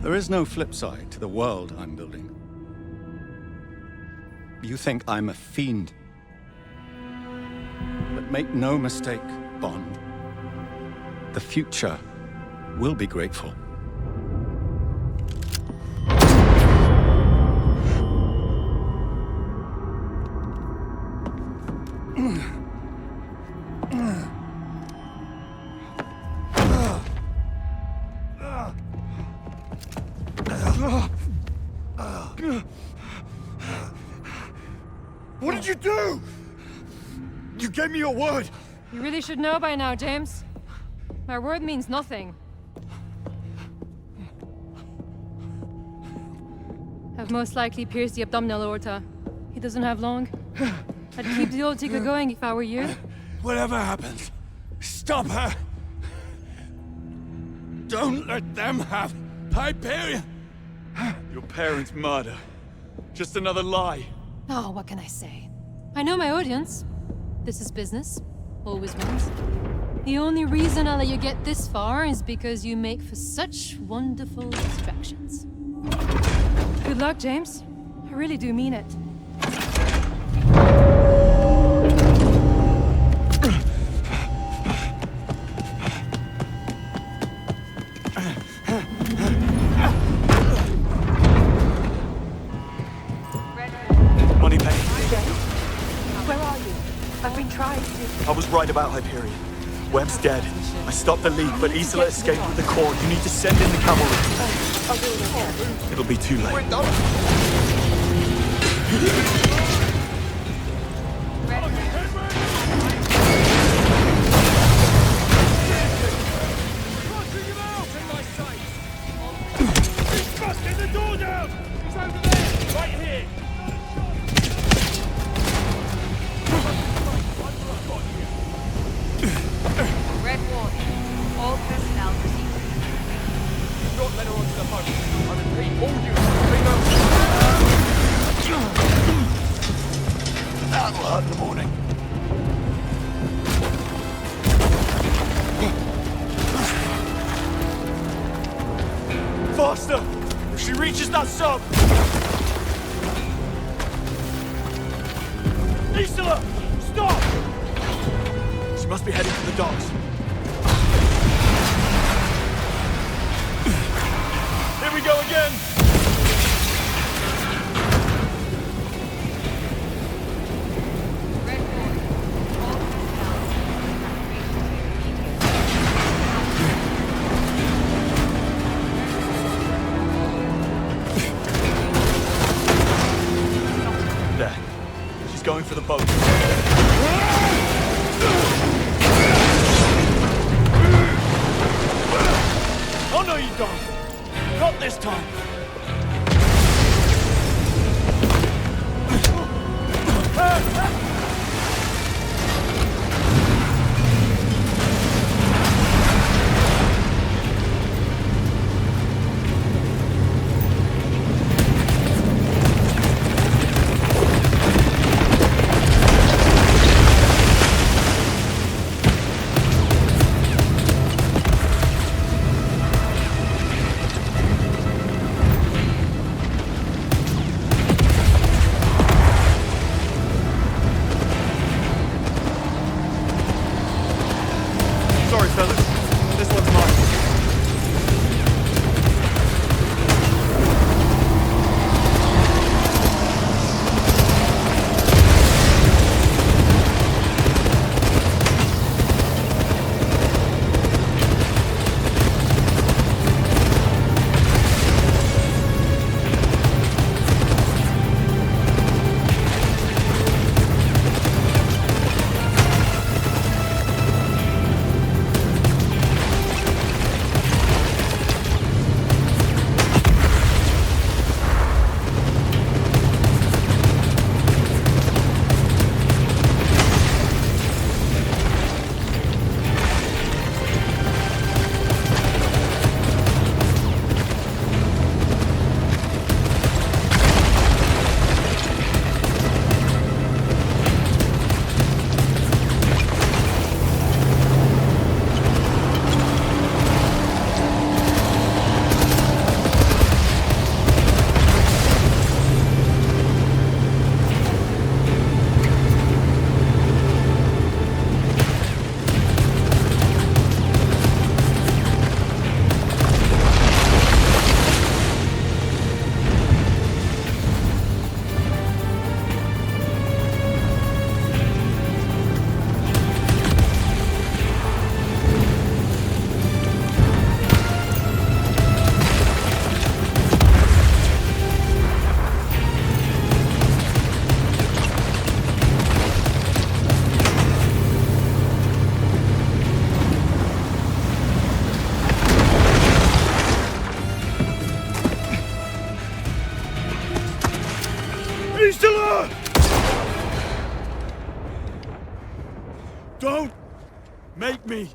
There is no flip side to the world I'm building. You think I'm a fiend. But make no mistake, Bond. The future will be grateful. What did you do? You gave me your word. You really should know by now, James. My word means nothing. I've most likely pierced the abdominal aorta. He doesn't have long. I'd keep the old ticker going if I were you. Whatever happens, stop her. Don't let them have Hyperion. Your parents' murder. Just another lie. Oh, what can I say? I know my audience. This is business. Always wins. The only reason I let you get this far is because you make for such wonderful distractions. Good luck, James. I really do mean it. I was right about Hyperion. Webb's dead. I stopped the leak, but Isola escaped with the core. You need to send in the cavalry. It'll be too late. He's busting the door down! He's over there! Right here! Red warning. All personnel proceed. Do not let her onto the boat. I repeat, all units, That'll hurt in the morning. Faster! If she reaches that sub! Isola! Stop! She must be heading for the docks. Here we go again! There. She's going for the boat. Oh no, you don't! Not this time! Sorry, fellas. This one's mine. Isola! Don't make me.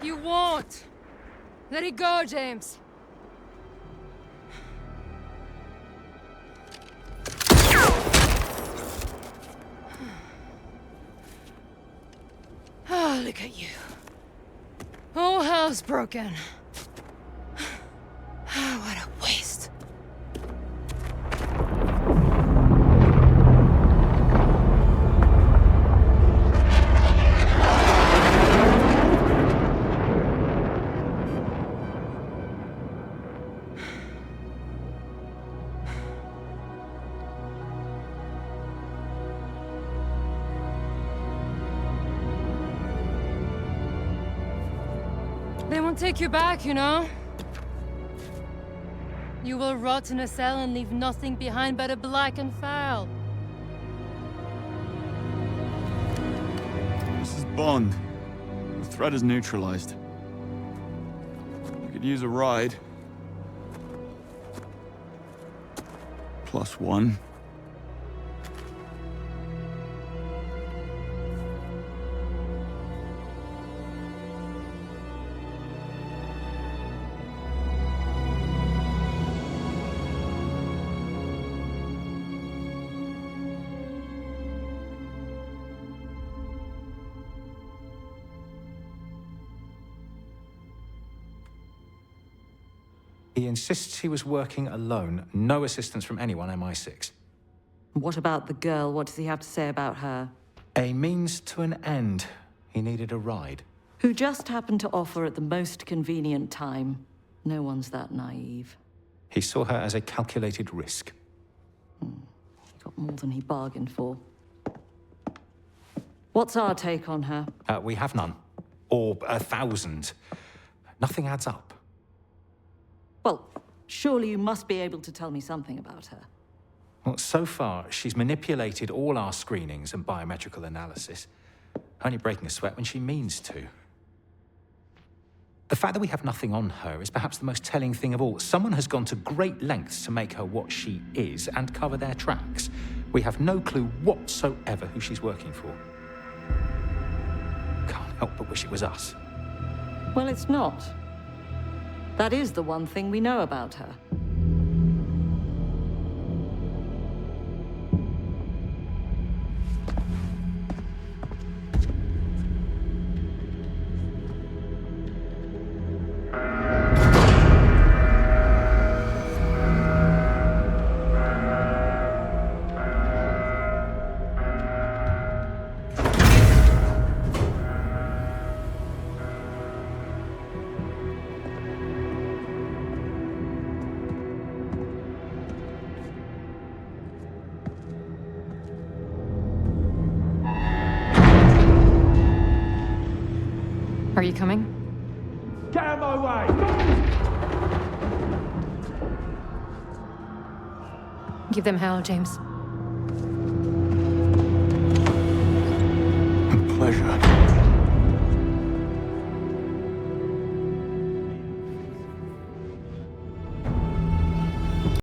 You won't. Let it go, James. Ah, look at you. Whole house broken. What a waste. They won't take you back, you know? You will rot in a cell and leave nothing behind but a blackened file. This is Bond. The threat is neutralized. I could use a ride. +1. He insists he was working alone. No assistance from anyone MI6. What about the girl? What does he have to say about her? A means to an end. He needed a ride. Who just happened to offer at the most convenient time. No one's that naive. He saw her as a calculated risk. He got more than he bargained for. What's our take on her? We have none. Or 1,000. Nothing adds up. Well, surely you must be able to tell me something about her. Well, so far, she's manipulated all our screenings and biometrical analysis, only breaking a sweat when she means to. The fact that we have nothing on her is perhaps the most telling thing of all. Someone has gone to great lengths to make her what she is and cover their tracks. We have no clue whatsoever who she's working for. Can't help but wish it was us. Well, it's not. That is the one thing we know about her. Are you coming? Get out of my way! Give them hell, James. A pleasure.